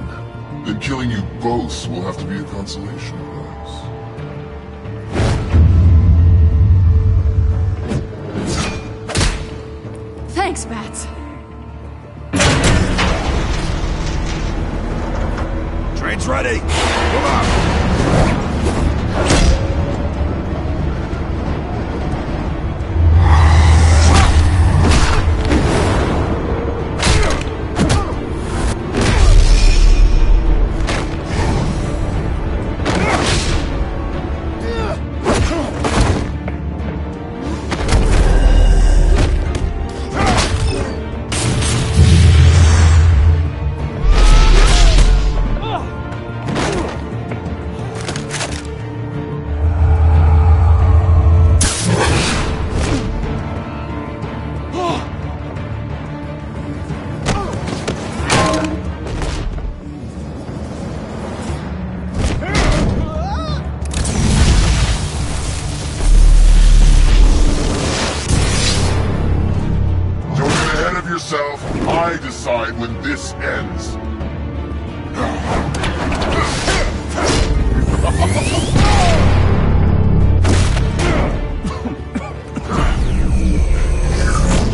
Then killing you both will have to be a consolation prize. Thanks, Bats. Train's ready! Move out! I decide when this ends.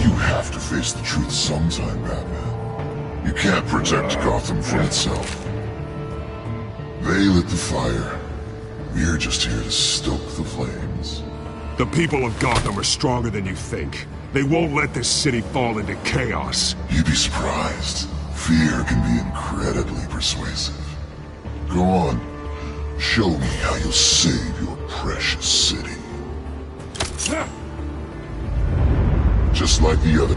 You have to face the truth sometime, Batman. You can't protect Gotham from itself. They lit the fire. We're just here to stoke the flames. The people of Gotham are stronger than you think. They won't let this city fall into chaos. You'd be surprised. Fear can be incredibly persuasive. Go on. Show me how you'll save your precious city. Just like the other.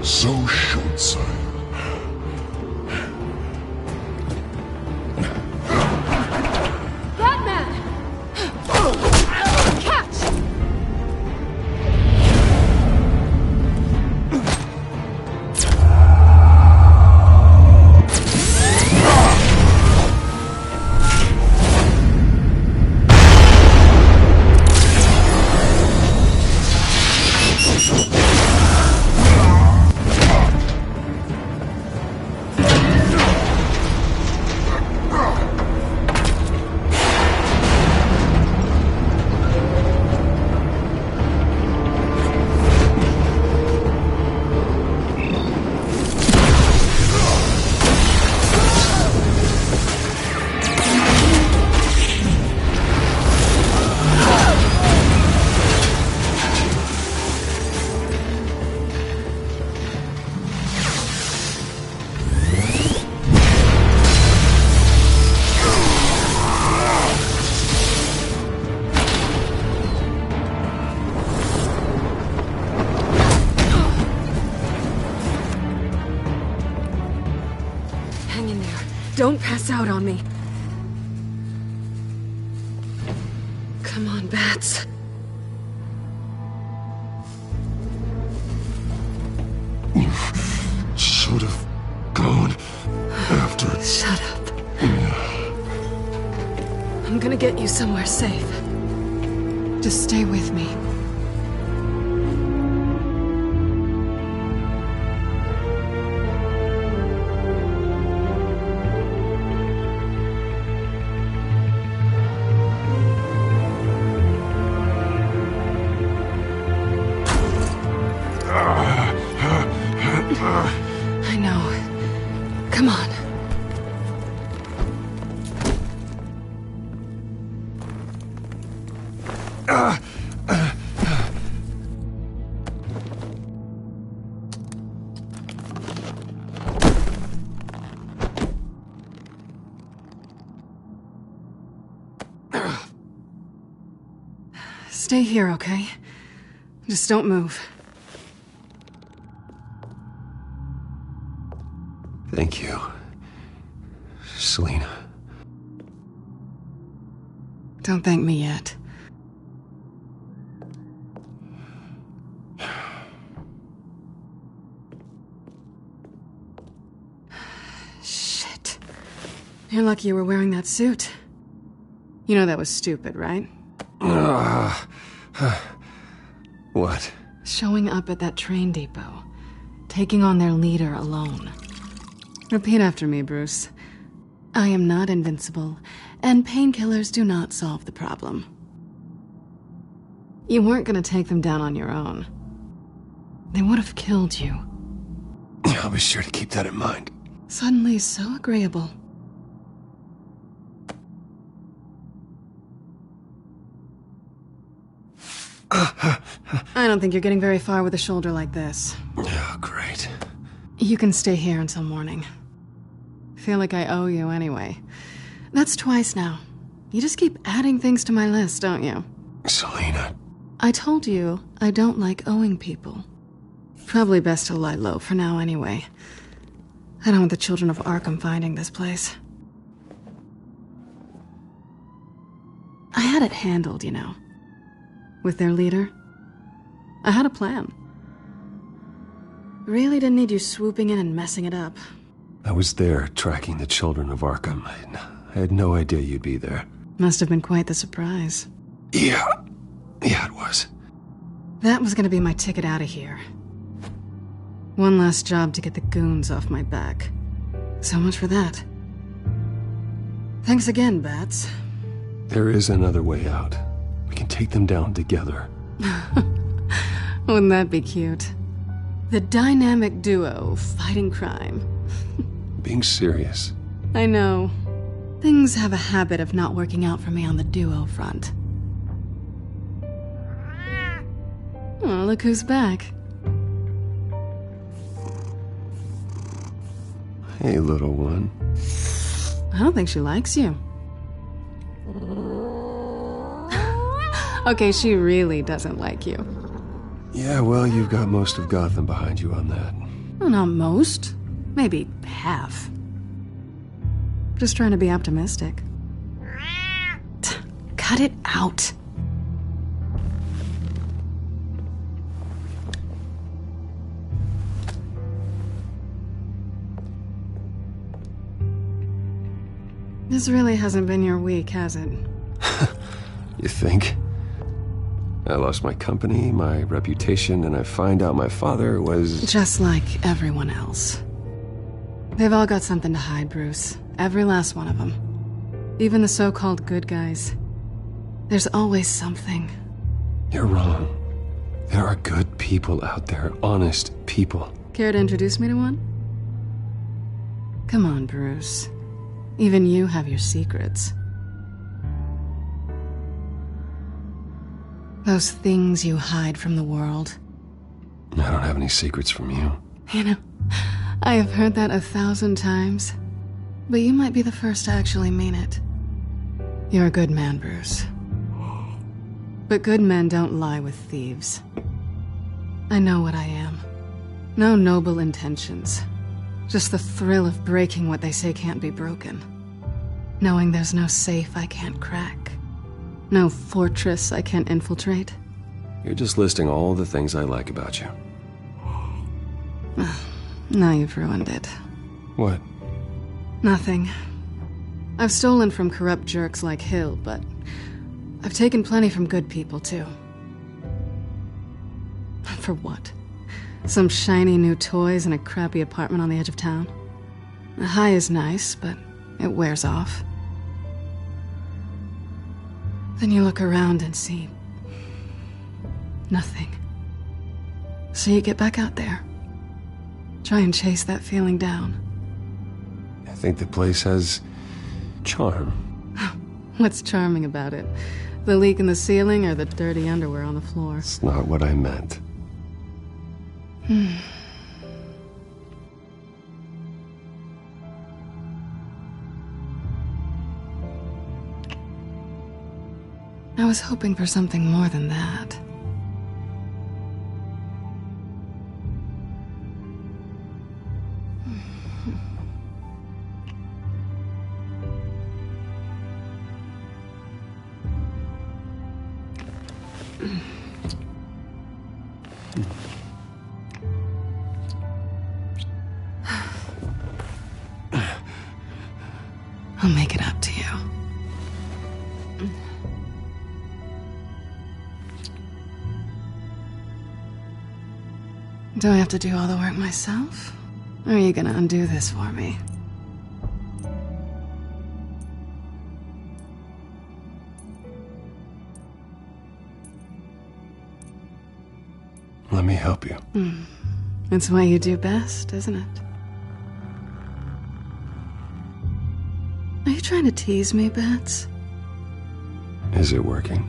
So short-sighted. Batman! Catch! Hang in there. Don't pass out on me. Come on, Bats. Should have gone after. Shut up. I'm gonna get you somewhere safe. Just stay with me. Come on. Stay here, okay? Just don't move. Thank you, Selina. Don't thank me yet. Shit. You're lucky you were wearing that suit. You know that was stupid, right? What? Showing up at that train depot. Taking on their leader alone. Repeat after me, Bruce. I am not invincible, and painkillers do not solve the problem. You weren't gonna take them down on your own. They would have killed you. I'll be sure to keep that in mind. Suddenly so agreeable. I don't think you're getting very far with a shoulder like this. Oh, great. You can stay here until morning. Feel like I owe you anyway. That's twice now. You just keep adding things to my list, don't you? Selina. I told you I don't like owing people. Probably best to lie low for now anyway. I don't want the children of Arkham finding this place. I had it handled, you know. With their leader. I had a plan. Really didn't need you swooping in and messing it up. I was there tracking the children of Arkham. I had no idea you'd be there. Must have been quite the surprise. Yeah, it was. That was gonna be my ticket out of here. One last job to get the goons off my back. So much for that. Thanks again, Bats. There is another way out. We can take them down together. Wouldn't that be cute? The dynamic duo fighting crime. Being serious. I know. Things have a habit of not working out for me on the duo front. Oh, look who's back. Hey, little one. I don't think she likes you. Okay, she really doesn't like you. Yeah, well, you've got most of Gotham behind you on that. Well, not most. Maybe half. Just trying to be optimistic. Cut it out. This really hasn't been your week, has it? You think? I lost my company, my reputation, and I find out my father was... Just like everyone else. They've all got something to hide, Bruce. Every last one of them. Even the so-called good guys. There's always something. You're wrong. There are good people out there, honest people. Care to introduce me to one? Come on, Bruce. Even you have your secrets. Those things you hide from the world. I don't have any secrets from you. You know, I have heard that 1,000 times. But you might be the first to actually mean it. You're a good man, Bruce. But good men don't lie with thieves. I know what I am. No noble intentions. Just the thrill of breaking what they say can't be broken. Knowing there's no safe I can't crack. No fortress I can't infiltrate. You're just listing all the things I like about you. Now you've ruined it. What? Nothing. I've stolen from corrupt jerks like Hill, but I've taken plenty from good people, too. For what? Some shiny new toys and a crappy apartment on the edge of town? A high is nice, but it wears off. Then you look around and see nothing. So you get back out there. Try and chase that feeling down. think the place has charm. What's charming about it? The leak in the ceiling or the dirty underwear on the floor? It's not what I meant. I was hoping for something more than that. I'll make it up to you. Do I have to do all the work myself? Or are you gonna undo this for me? Let me help you. It's what you do best, isn't it? Are you trying to tease me, Bats? Is it working?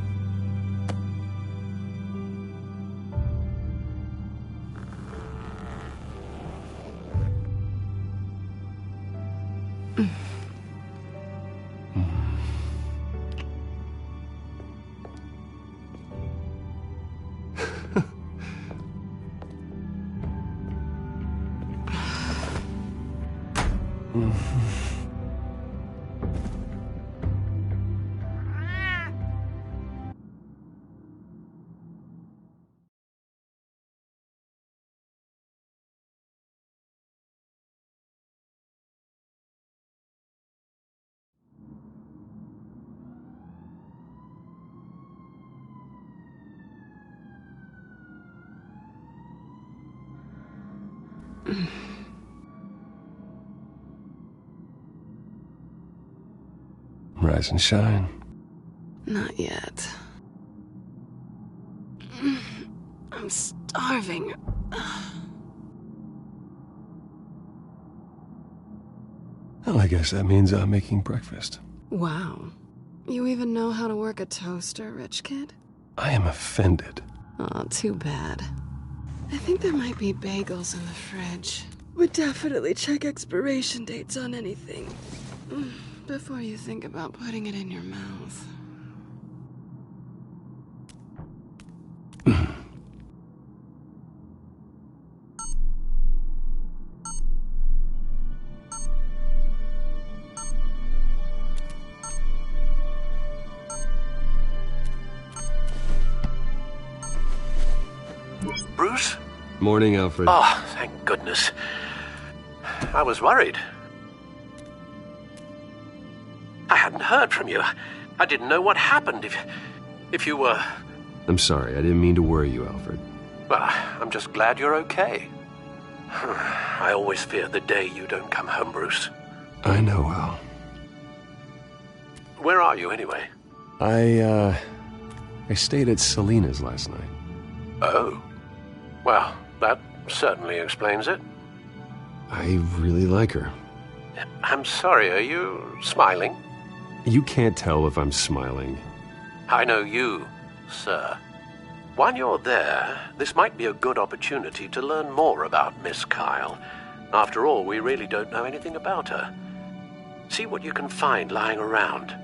Rise and shine. Not yet. I'm starving. Well, I guess that means I'm making breakfast. Wow. You even know how to work a toaster, rich kid? I am offended. Aw, too bad. I think there might be bagels in the fridge. Would definitely check expiration dates on anything. Before you think about putting it in your mouth. Bruce? Morning, Alfred. Oh, thank goodness. I was worried. I hadn't heard from you. I didn't know what happened if you were... I'm sorry, I didn't mean to worry you, Alfred. Well, I'm just glad you're okay. I always fear the day you don't come home, Bruce. I know, Al. Where are you, anyway? I stayed at Selena's last night. Oh. Well, that certainly explains it. I really like her. I'm sorry, are you smiling? You can't tell if I'm smiling. I know you, sir. While you're there, this might be a good opportunity to learn more about Miss Kyle. After all, we really don't know anything about her. See what you can find lying around.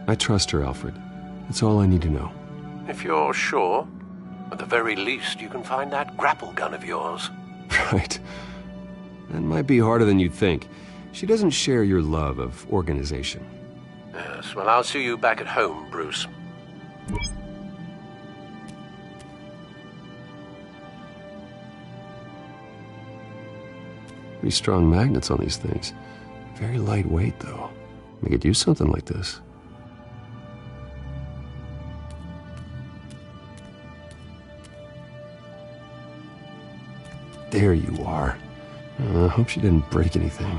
I trust her, Alfred. That's all I need to know. If you're sure, at the very least, you can find that grapple gun of yours. Right. That might be harder than you'd think. She doesn't share your love of organization. Yes, well, I'll see you back at home, Bruce. Pretty strong magnets on these things. Very lightweight, though. We could use something like this. There you are. I hope she didn't break anything.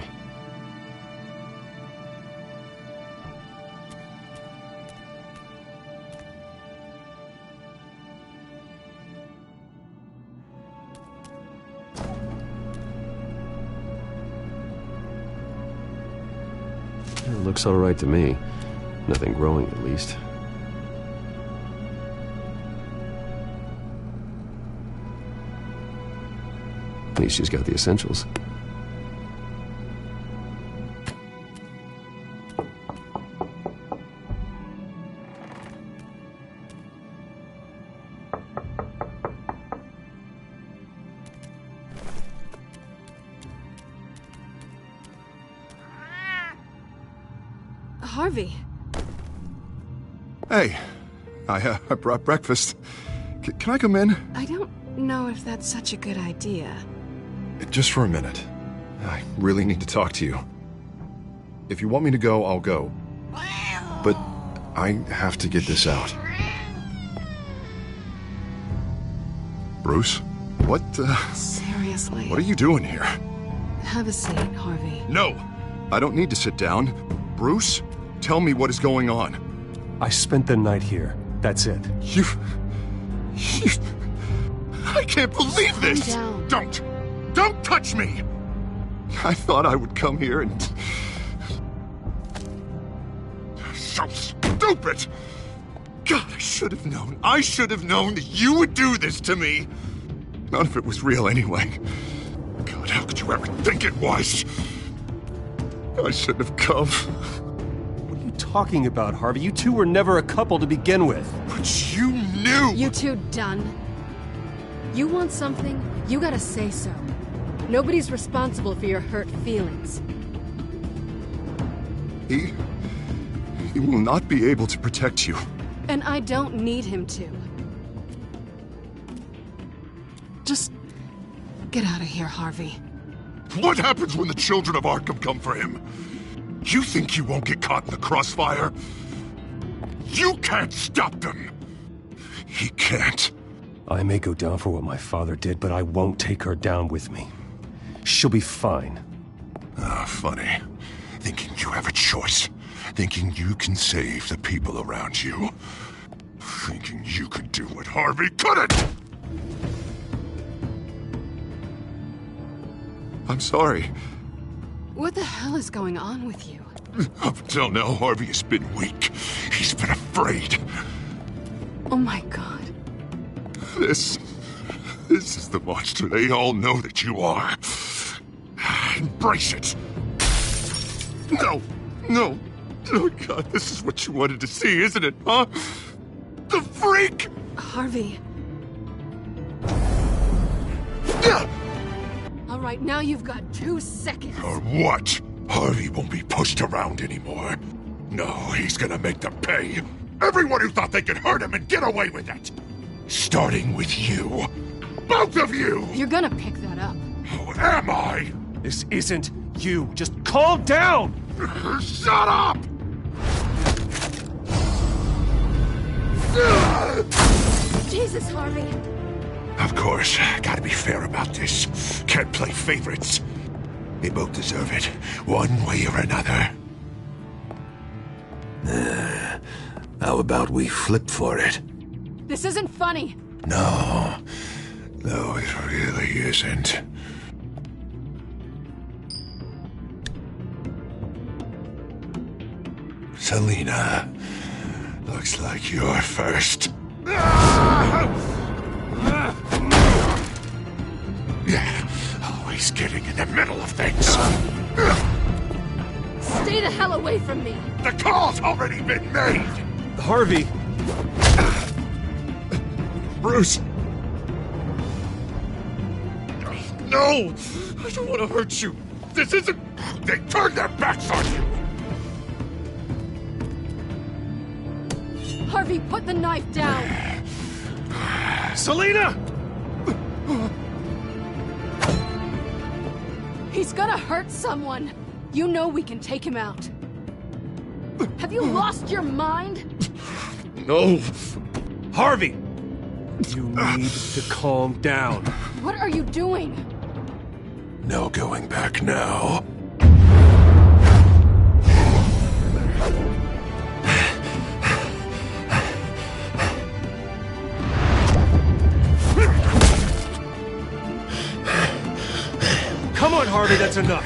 It looks all right to me. Nothing growing, at least. At least she's got the essentials. Harvey. Hey, I brought breakfast. Can I come in? I don't know if that's such a good idea. Just for a minute. I really need to talk to you. If you want me to go, I'll go. But I have to get this out. Bruce? What, Seriously. What are you doing here? Have a seat, Harvey. No! I don't need to sit down. Bruce, tell me what is going on. I spent the night here. That's it. You... I can't believe this! Calm down. Don't touch me! I thought I would come here and... So stupid! God, I should have known. I should have known that you would do this to me! None of it was real anyway. God, how could you ever think it was? I shouldn't have come. What are you talking about, Harvey? You two were never a couple to begin with. But you knew! You two done? You want something, you gotta say so. Nobody's responsible for your hurt feelings. He will not be able to protect you. And I don't need him to. Just get out of here, Harvey. What happens when the children of Arkham come for him? You think you won't get caught in the crossfire? You can't stop them! He can't. I may go down for what my father did, but I won't take her down with me. She'll be fine. Ah, funny. Thinking you have a choice. Thinking you can save the people around you. Thinking you could do what Harvey couldn't! I'm sorry. What the hell is going on with you? Up until now, Harvey has been weak. He's been afraid. Oh my God. This is the monster they all know that you are. Embrace it. No. Oh God, this is what you wanted to see, isn't it, huh? The freak! Harvey. All right, now you've got 2 seconds. Or what? Harvey won't be pushed around anymore. No, he's gonna make them pay. Everyone who thought they could hurt him and get away with it. Starting with you. Both of you! You're gonna pick that up. Who am I? This isn't you. Just calm down! Shut up! Jesus, Harvey. Of course, gotta be fair about this. Can't play favorites. They both deserve it, one way or another. How about we flip for it? This isn't funny. No, it really isn't. Selina, looks like you're first. Yeah, always getting in the middle of things. Stay the hell away from me. The call's already been made. Harvey. Bruce. No! I don't want to hurt you. This isn't... They turned their backs on you. Harvey, put the knife down. Selina! He's gonna hurt someone. You know we can take him out. Have you lost your mind? No. Harvey! You need to calm down. What are you doing? No going back now. Come on, Harvey, that's enough.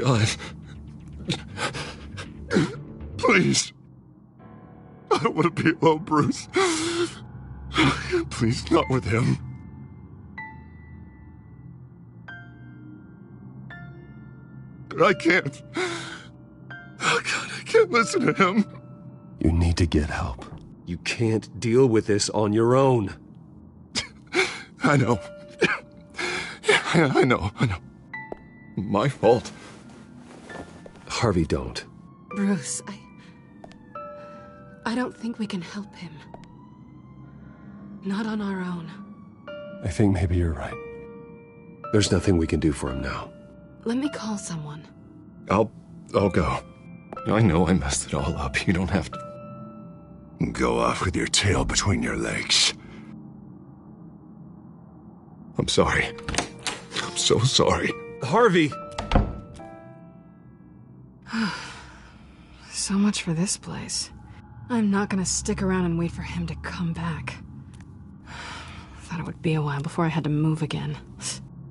God. Please. I don't want to be alone, Bruce. Please, not with him. But I can't. Oh, God, I can't listen to him. You need to get help. You can't deal with this on your own. I know. Yeah, I know. My fault. Harvey, don't. Bruce, I don't think we can help him. Not on our own. I think maybe you're right. There's nothing we can do for him now. Let me call someone. I'll go. I know I messed it all up. You don't have to go off with your tail between your legs. I'm sorry. I'm so sorry. Harvey! So much for this place. I'm not gonna stick around and wait for him to come back. Thought it would be a while before I had to move again.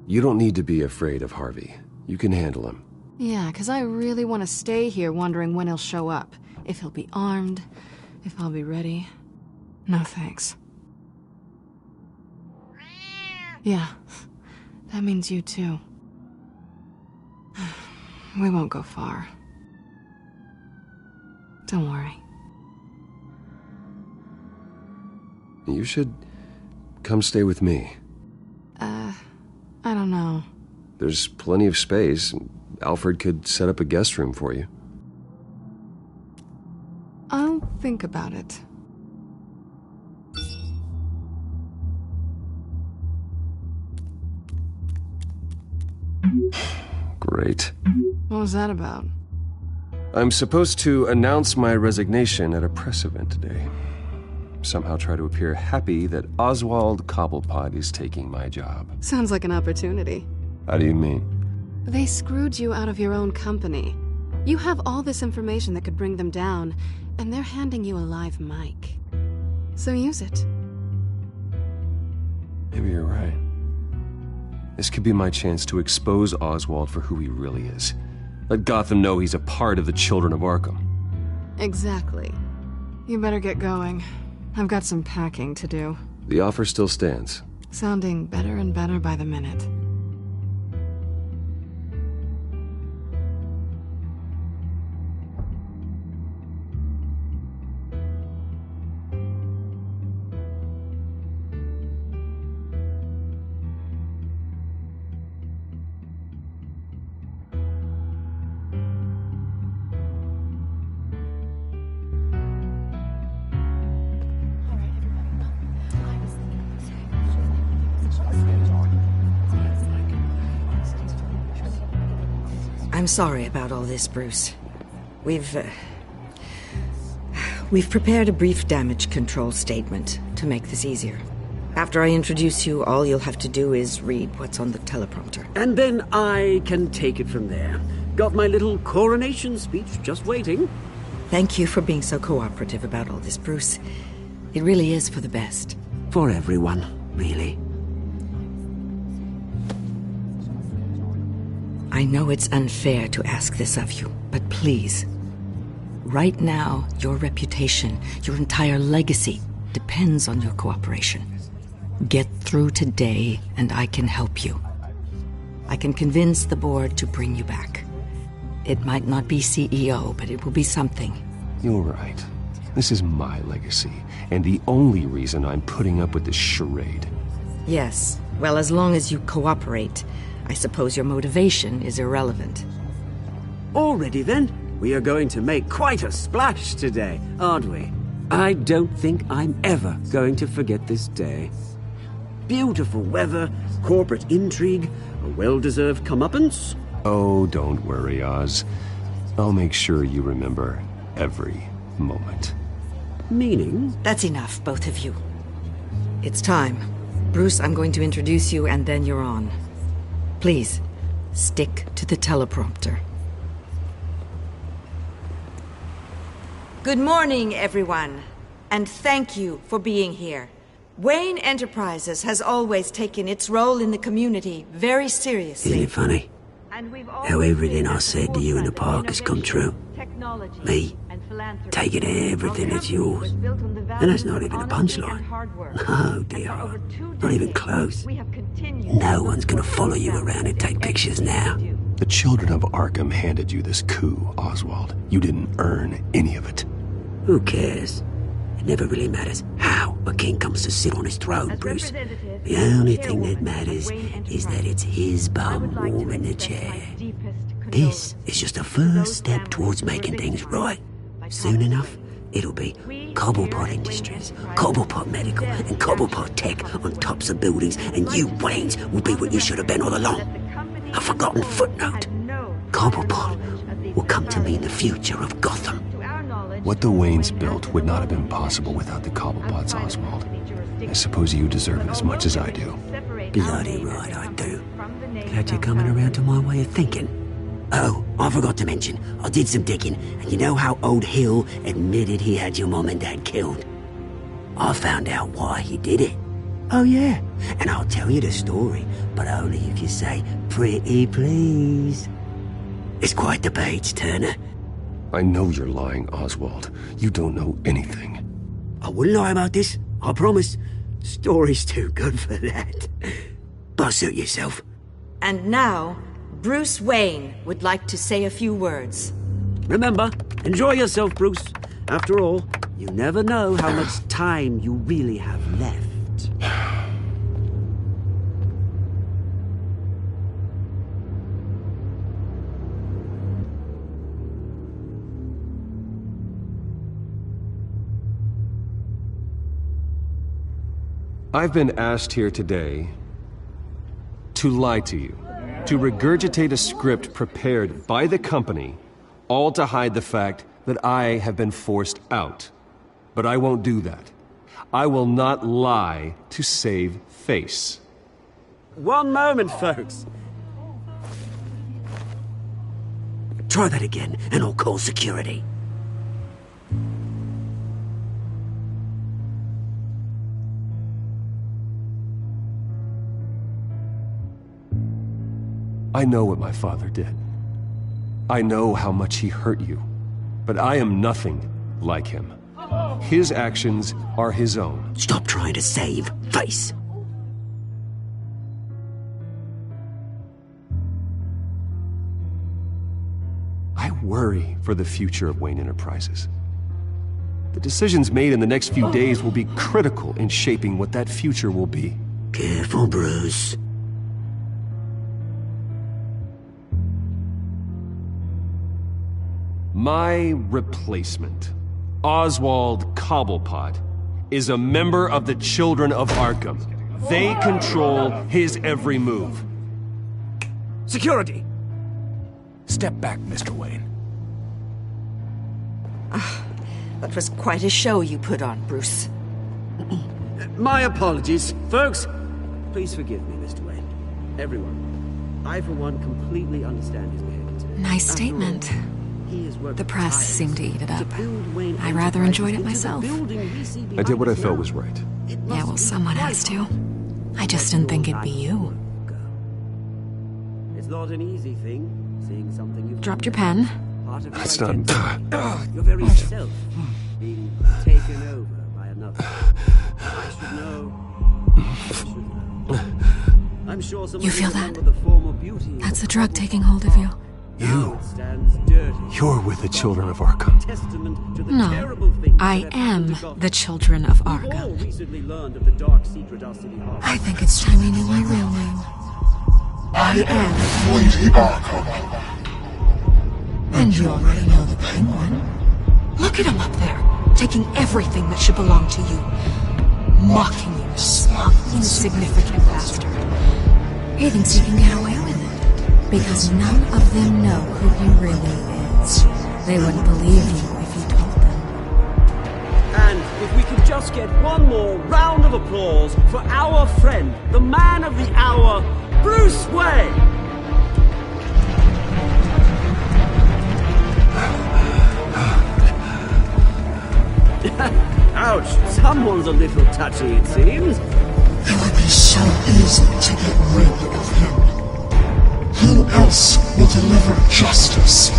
You don't need to be afraid of Harvey. You can handle him. Yeah, 'cause I really want to stay here wondering when he'll show up. If he'll be armed, if I'll be ready. No thanks. Yeah, that means you too. We won't go far. Don't worry. You should come stay with me. I don't know. There's plenty of space. Alfred could set up a guest room for you. I'll think about it. Great. What was that about? I'm supposed to announce my resignation at a press event today. Somehow try to appear happy that Oswald Cobblepot is taking my job. Sounds like an opportunity. How do you mean? They screwed you out of your own company. You have all this information that could bring them down, and they're handing you a live mic. So use it. Maybe you're right. This could be my chance to expose Oswald for who he really is. Let Gotham know he's a part of the Children of Arkham. Exactly. You better get going. I've got some packing to do. The offer still stands. Sounding better and better by the minute. I'm sorry about all this, Bruce. We've prepared a brief damage control statement to make this easier. After I introduce you, all you'll have to do is read what's on the teleprompter. And then I can take it from there. Got my little coronation speech just waiting. Thank you for being so cooperative about all this, Bruce. It really is for the best. For everyone, really. I know it's unfair to ask this of you, but please. Right now, your reputation, your entire legacy, depends on your cooperation. Get through today, and I can help you. I can convince the board to bring you back. It might not be CEO, but it will be something. You're right. This is my legacy, and the only reason I'm putting up with this charade. Yes. Well, as long as you cooperate, I suppose your motivation is irrelevant. Already then, we are going to make quite a splash today, aren't we? I don't think I'm ever going to forget this day. Beautiful weather, corporate intrigue, a well-deserved comeuppance. Oh, don't worry, Oz. I'll make sure you remember every moment. Meaning? That's enough, both of you. It's time. Bruce, I'm going to introduce you, and then you're on. Please, stick to the teleprompter. Good morning, everyone, and thank you for being here. Wayne Enterprises has always taken its role in the community very seriously. Isn't it funny? How everything I said to you in the park has come true. Me, taking everything that's yours. And that's not even a punchline. No, dear. Not even close. No one's gonna follow you around and take pictures now. The children of Arkham handed you this coup, Oswald. You didn't earn any of it. Who cares? It never really matters how a king comes to sit on his throne, Bruce. The only thing that matters is that it's his bum warm in the chair. This is just a first step towards making things right. Soon enough, it'll be Cobblepot Industries, Cobblepot Medical, and Cobblepot Tech on tops of buildings, and you, Waynes, will be what you should have been all along. A forgotten footnote. Cobblepot will come to mean the future of Gotham. What the Waynes built would not have been possible without the Cobblepots, Oswald. I suppose you deserve it as much as I do. Bloody right I do. Glad you're coming around to my way of thinking. Oh, I forgot to mention, I did some digging, and you know how old Hill admitted he had your mom and dad killed? I found out why he did it. Oh yeah, and I'll tell you the story, but only if you say, pretty please. It's quite the page, Turner. I know you're lying, Oswald. You don't know anything. I wouldn't lie about this, I promise. Story's too good for that. But suit yourself. And now, Bruce Wayne would like to say a few words. Remember, enjoy yourself, Bruce. After all, you never know how much time you really have left. I've been asked here today to lie to you, to regurgitate a script prepared by the company, all to hide the fact that I have been forced out. But I won't do that. I will not lie to save face. One moment, folks. Try that again, and I'll call security. I know what my father did. I know how much he hurt you. But I am nothing like him. His actions are his own. Stop trying to save face. I worry for the future of Wayne Enterprises. The decisions made in the next few days will be critical in shaping what that future will be. Careful, Bruce. My replacement, Oswald Cobblepot, is a member of the Children of Arkham. They control his every move. Security! Step back, Mr. Wayne. That was quite a show you put on, Bruce. My apologies. Folks, please forgive me, Mr. Wayne. Everyone. I, for one, completely understand his behavior today. Nice statement. The press seemed to eat it up. I rather enjoyed it myself. I did what I felt was right. Yeah, well, someone has to. I just didn't think it'd be you. It's not an easy thing, seeing something you've Dropped your pen. That's not... Your very self being taken over by another. I should know. I'm sure You feel that? That's the drug taking hold of you. You're with the Children of Arkham. No, I am the Children of Arkham. I think it's time you knew my real name. I am Lady Arkham. And you already know the Penguin. Look at him up there, taking everything that should belong to you. Mocking you, smug, insignificant bastard. He thinks he can get away with it. Because none of them know who he really is. They wouldn't believe you if you told them. And if we could just get one more round of applause for our friend, the man of the hour, Bruce Wayne! Ouch, someone's a little touchy, it seems. It would be so easy to get rid of him. He who else will deliver justice?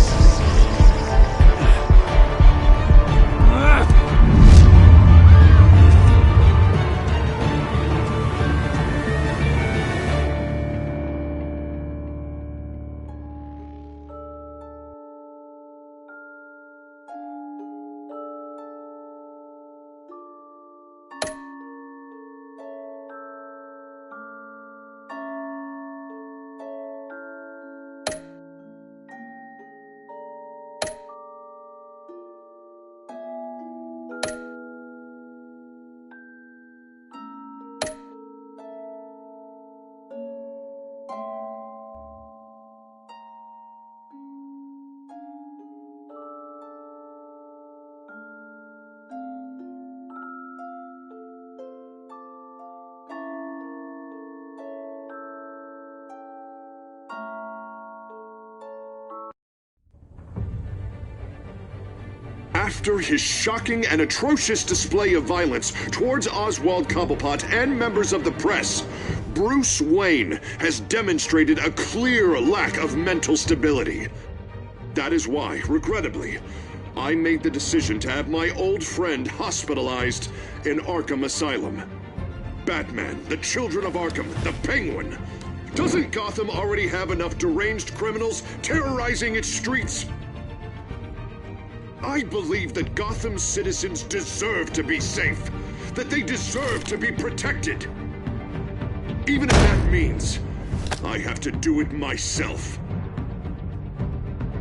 After his shocking and atrocious display of violence towards Oswald Cobblepot and members of the press, Bruce Wayne has demonstrated a clear lack of mental stability. That is why, regrettably, I made the decision to have my old friend hospitalized in Arkham Asylum. Batman, the Children of Arkham, the Penguin. Doesn't Gotham already have enough deranged criminals terrorizing its streets? I believe that Gotham's citizens deserve to be safe, that they deserve to be protected. Even if that means I have to do it myself.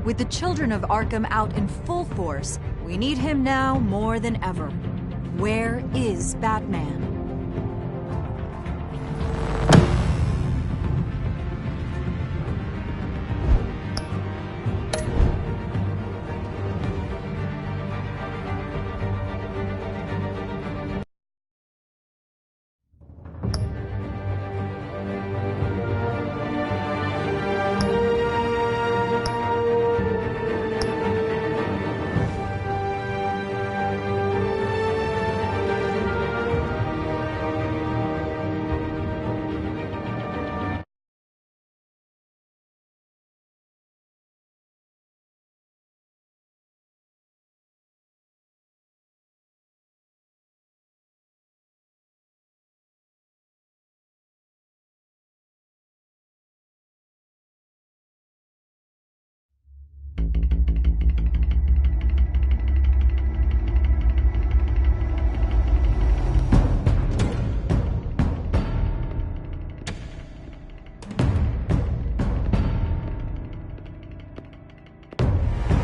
With the Children of Arkham out in full force, we need him now more than ever. Where is Batman?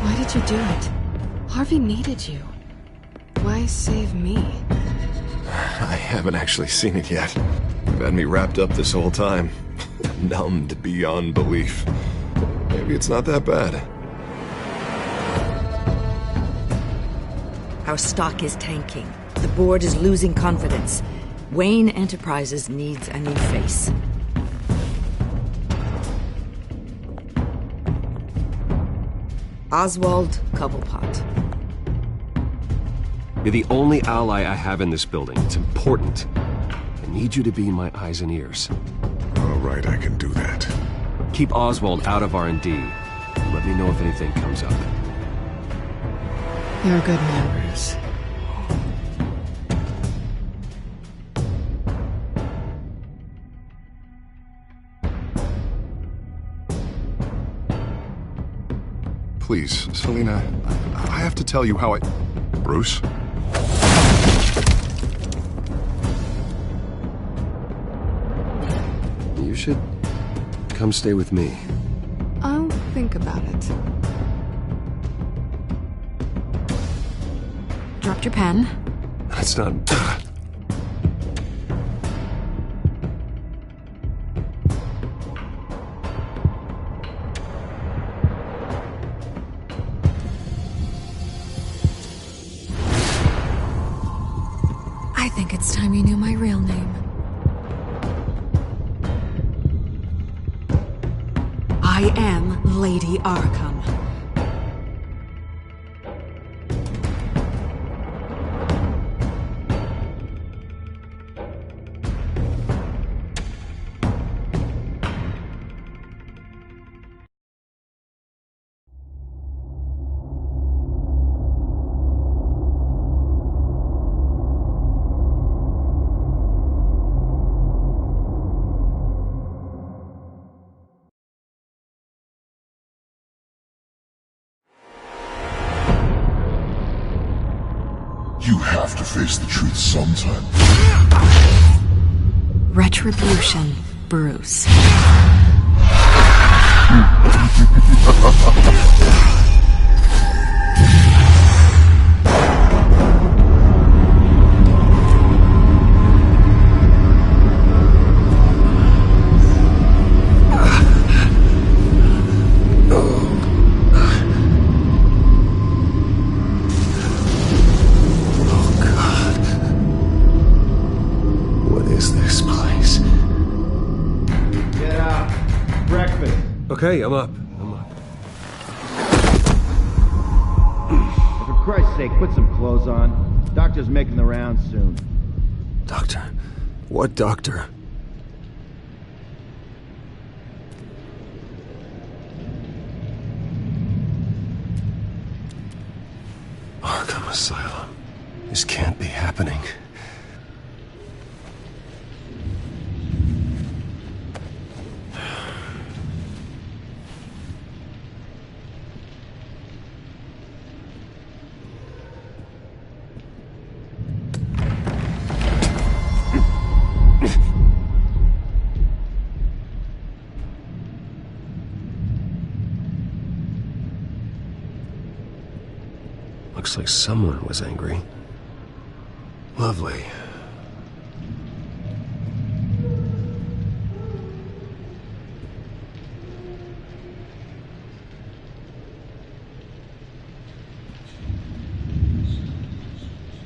Why did you do it? Harvey needed you. Why save me? I haven't actually seen it yet. You've had me wrapped up this whole time. Numbed beyond belief. Maybe it's not that bad. Our stock is tanking. The board is losing confidence. Wayne Enterprises needs a new face. Oswald Cobblepot. You're the only ally I have in this building. It's important. I need you to be my eyes and ears. All right, I can do that. Keep Oswald out of R&D. Let me know if anything comes up. You're a good man, Bruce. Please, Selina, I have to tell you how I... Bruce? You should come stay with me. I'll think about it. Dropped your pen. That's not... I think it's time you knew my real name. I am Lady Arkham. You have to face the truth sometime. Retribution, Bruce. Okay, I'm up. For Christ's sake, put some clothes on. Doctor's making the rounds soon. Doctor? What doctor? Arkham Asylum. This can't be happening. Looks like someone was angry. Lovely.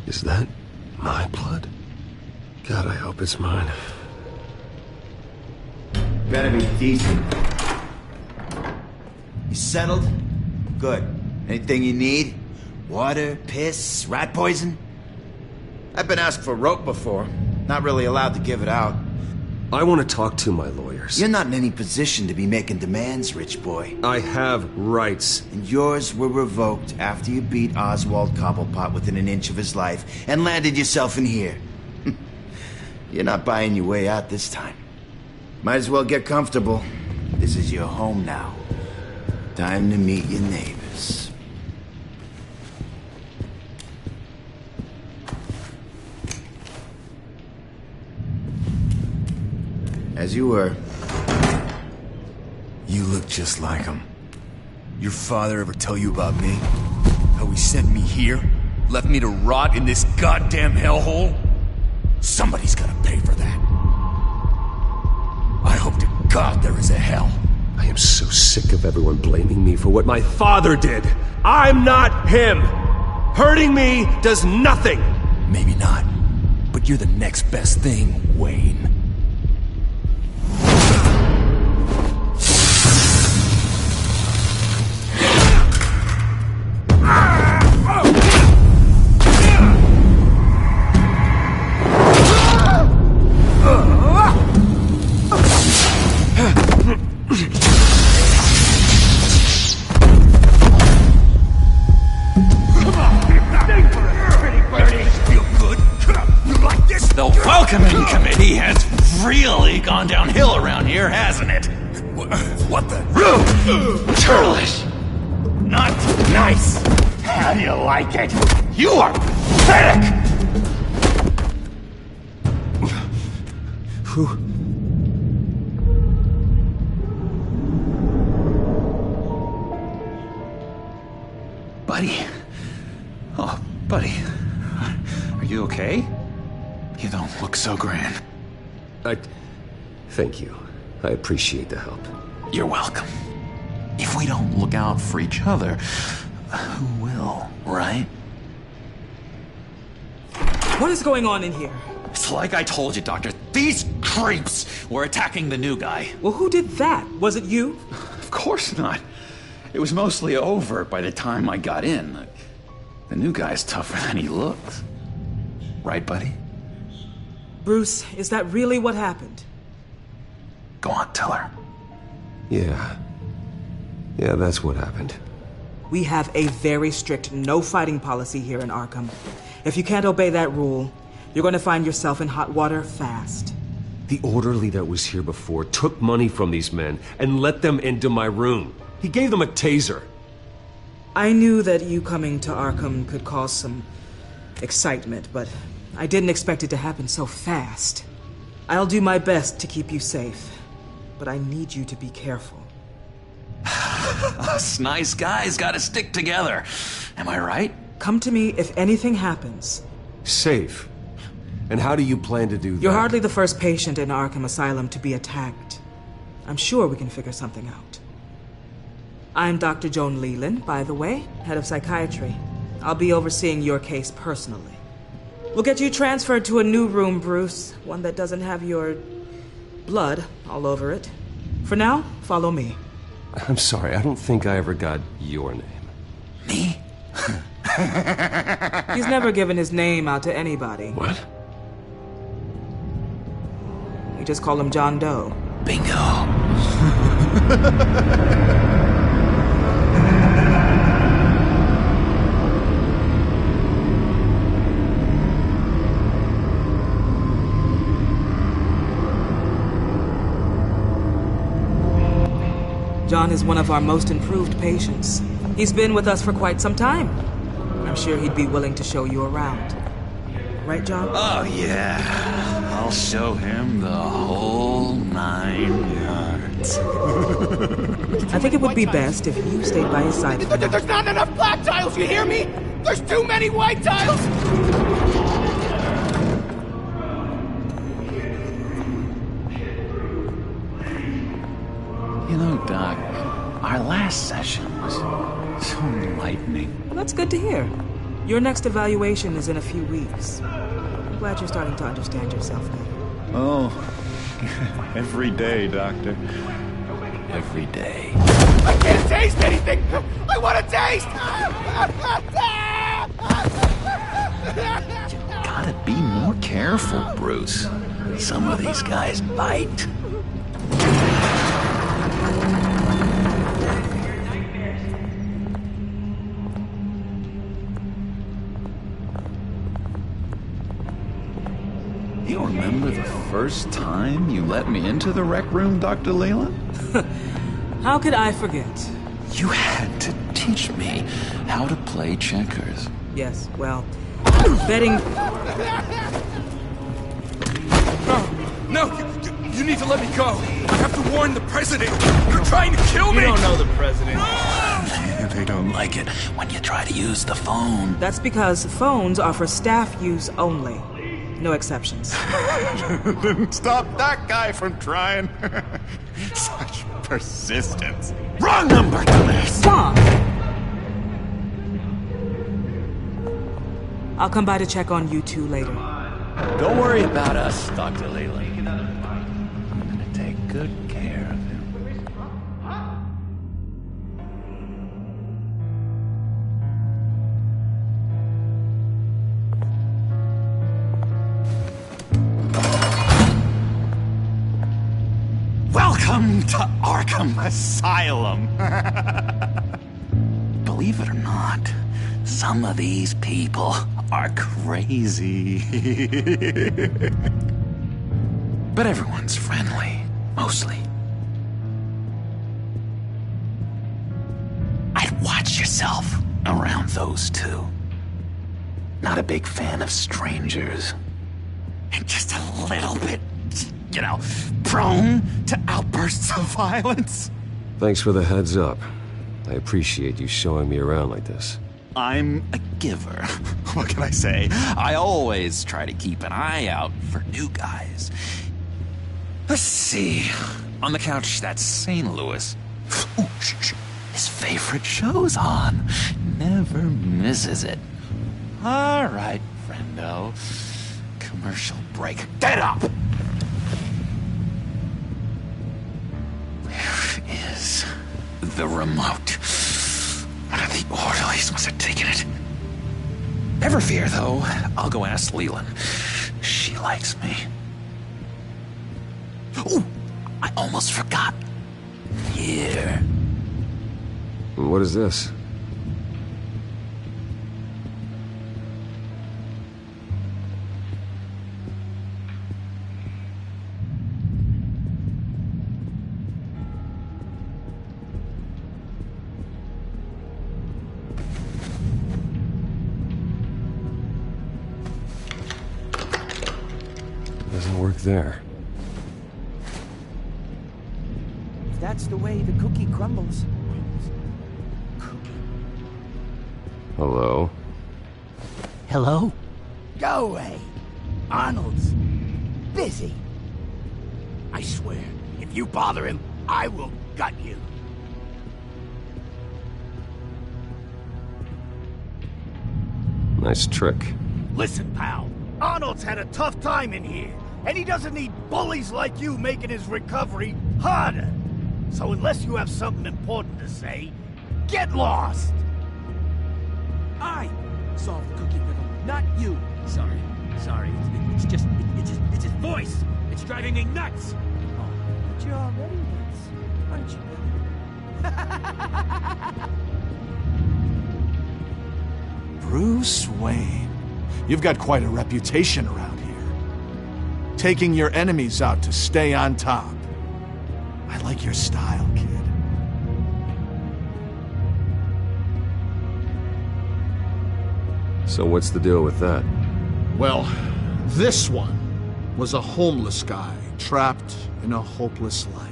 Is that my blood? God, I hope it's mine. Better be decent. You settled? Good. Anything you need? Water, piss, rat poison? I've been asked for rope before. Not really allowed to give it out. I want to talk to my lawyers. You're not in any position to be making demands, rich boy. I have rights. And yours were revoked after you beat Oswald Cobblepot within an inch of his life and landed yourself in here. You're not buying your way out this time. Might as well get comfortable. This is your home now. Time to meet your neighbors. As you were. You look just like him. Your father ever tell you about me? How he sent me here? Left me to rot in this goddamn hellhole? Somebody's gotta pay for that. I hope to God there is a hell. I am so sick of everyone blaming me for what my father did. I'm not him! Hurting me does nothing! Maybe not. But you're the next best thing, Wayne. The welcoming committee has really gone downhill around here, hasn't it? What the? Rude! Churlish! Not nice! How do you like it? You are pathetic! Who? Buddy. Oh, buddy. Are you okay? You don't look so grand. Thank you. I appreciate the help. You're welcome. If we don't look out for each other, who will, right? What is going on in here? It's like I told you, Doctor. These creeps were attacking the new guy. Well, who did that? Was it you? Of course not. It was mostly over by the time I got in. The new guy's tougher than he looks. Right, buddy? Bruce, is that really what happened? Go on, tell her. Yeah, that's what happened. We have a very strict no fighting policy here in Arkham. If you can't obey that rule, you're going to find yourself in hot water fast. The orderly that was here before took money from these men and let them into my room. He gave them a taser. I knew that you coming to Arkham could cause some excitement, but I didn't expect it to happen so fast. I'll do my best to keep you safe, but I need you to be careful. Us nice guys gotta stick together. Am I right? Come to me if anything happens. Safe? And how do you plan to do that? You're hardly the first patient in Arkham Asylum to be attacked. I'm sure we can figure something out. I'm Dr. Joan Leland, by the way, head of psychiatry. I'll be overseeing your case personally. We'll get you transferred to a new room, Bruce. One that doesn't have your blood all over it. For now, follow me. I'm sorry, I don't think I ever got your name. Me? He's never given his name out to anybody. What? We just call him John Doe. Bingo. John is one of our most improved patients. He's been with us for quite some time. I'm sure he'd be willing to show you around. Right, John? Oh, yeah. I'll show him the whole 9 yards. I think it would be best if you stayed by his side. There's not enough black tiles, you hear me? There's too many white tiles! You know, Doc, our last session was so enlightening. Well, that's good to hear. Your next evaluation is in a few weeks. I'm glad you're starting to understand yourself better. Oh, every day, Doctor. Every day. I can't taste anything! I want to taste! Gotta be more careful, Bruce. Some of these guys bite. You remember the first time you let me into the rec room, Dr. Leland? How could I forget? You had to teach me how to play checkers. Yes, well, betting... No, you need to let me go. I have to warn the president. You're trying to kill me. You don't know the president. They don't like it when you try to use the phone. That's because phones are for staff use only. No exceptions. Didn't stop that guy from trying. Such persistence. Wrong number, dumbass. Stop! I'll come by to check on you two later. Don't worry about us, Dr. Leland. I'm gonna take good care of him. Welcome to Arkham Asylum. Believe it or not, some of these people are crazy. But everyone's friendly, mostly. I'd watch yourself around those two. Not a big fan of strangers. And just a little bit, you know, prone to outbursts of violence. Thanks for the heads up. I appreciate you showing me around like this. I'm a giver. What can I say? I always try to keep an eye out for new guys. Let's see. On the couch, that's St. Louis. Ooh, his favorite show's on. Never misses it. All right, friendo. Commercial break. Get up! Where is the remote? One of the orderlies must have taken it. Never fear, though. I'll go ask Leland. She likes me. Ooh, I almost forgot. Here. What is this? gonna work there? If that's the way the cookie crumbles. Hello? Hello? Go away. Arnold's busy. I swear, if you bother him, I will gut you. Nice trick. Listen, pal. Arnold's had a tough time in here, and he doesn't need bullies like you making his recovery harder. So unless you have something important to say, get lost! I solved the cookie riddle, not you. Sorry. It's his voice. It's driving me nuts. Oh, but you're already nuts, aren't you? Bruce Wayne. You've got quite a reputation around here. Taking your enemies out to stay on top. I like your style, kid. So what's the deal with that? Well, this one was a homeless guy trapped in a hopeless life.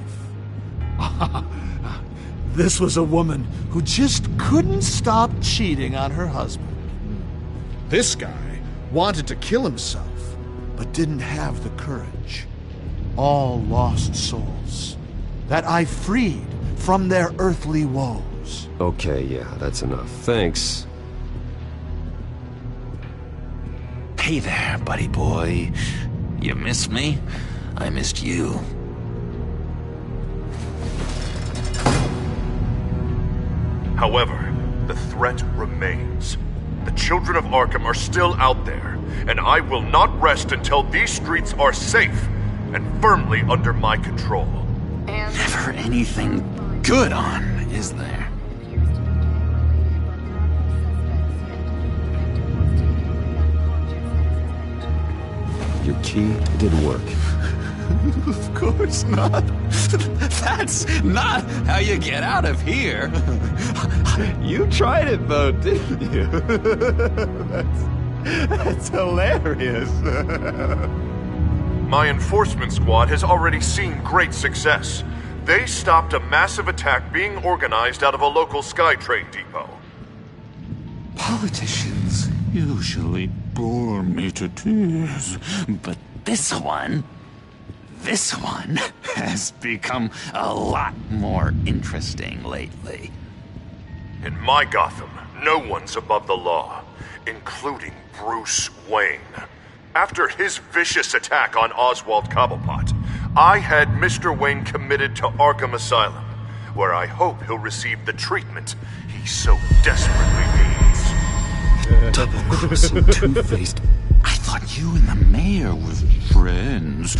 This was a woman who just couldn't stop cheating on her husband. This guy wanted to kill himself, but didn't have the courage. All lost souls that I freed from their earthly woes. Okay, yeah, that's enough. Thanks. Hey there, buddy boy. You miss me? I missed you. However, the threat remains. The children of Arkham are still out there, and I will not rest until these streets are safe and firmly under my control. Never anything good on, is there? Your key didn't work. Of course not. That's not how you get out of here. You tried it though, didn't you? That's hilarious. My enforcement squad has already seen great success. They stopped a massive attack being organized out of a local SkyTrade depot. Politicians usually bore me to tears, but this one has become a lot more interesting lately. In my Gotham, no one's above the law, including Bruce Wayne. After his vicious attack on Oswald Cobblepot, I had Mr. Wayne committed to Arkham Asylum, where I hope he'll receive the treatment he so desperately needs. Double-crossing, two-faced. I thought you and the mayor were friends.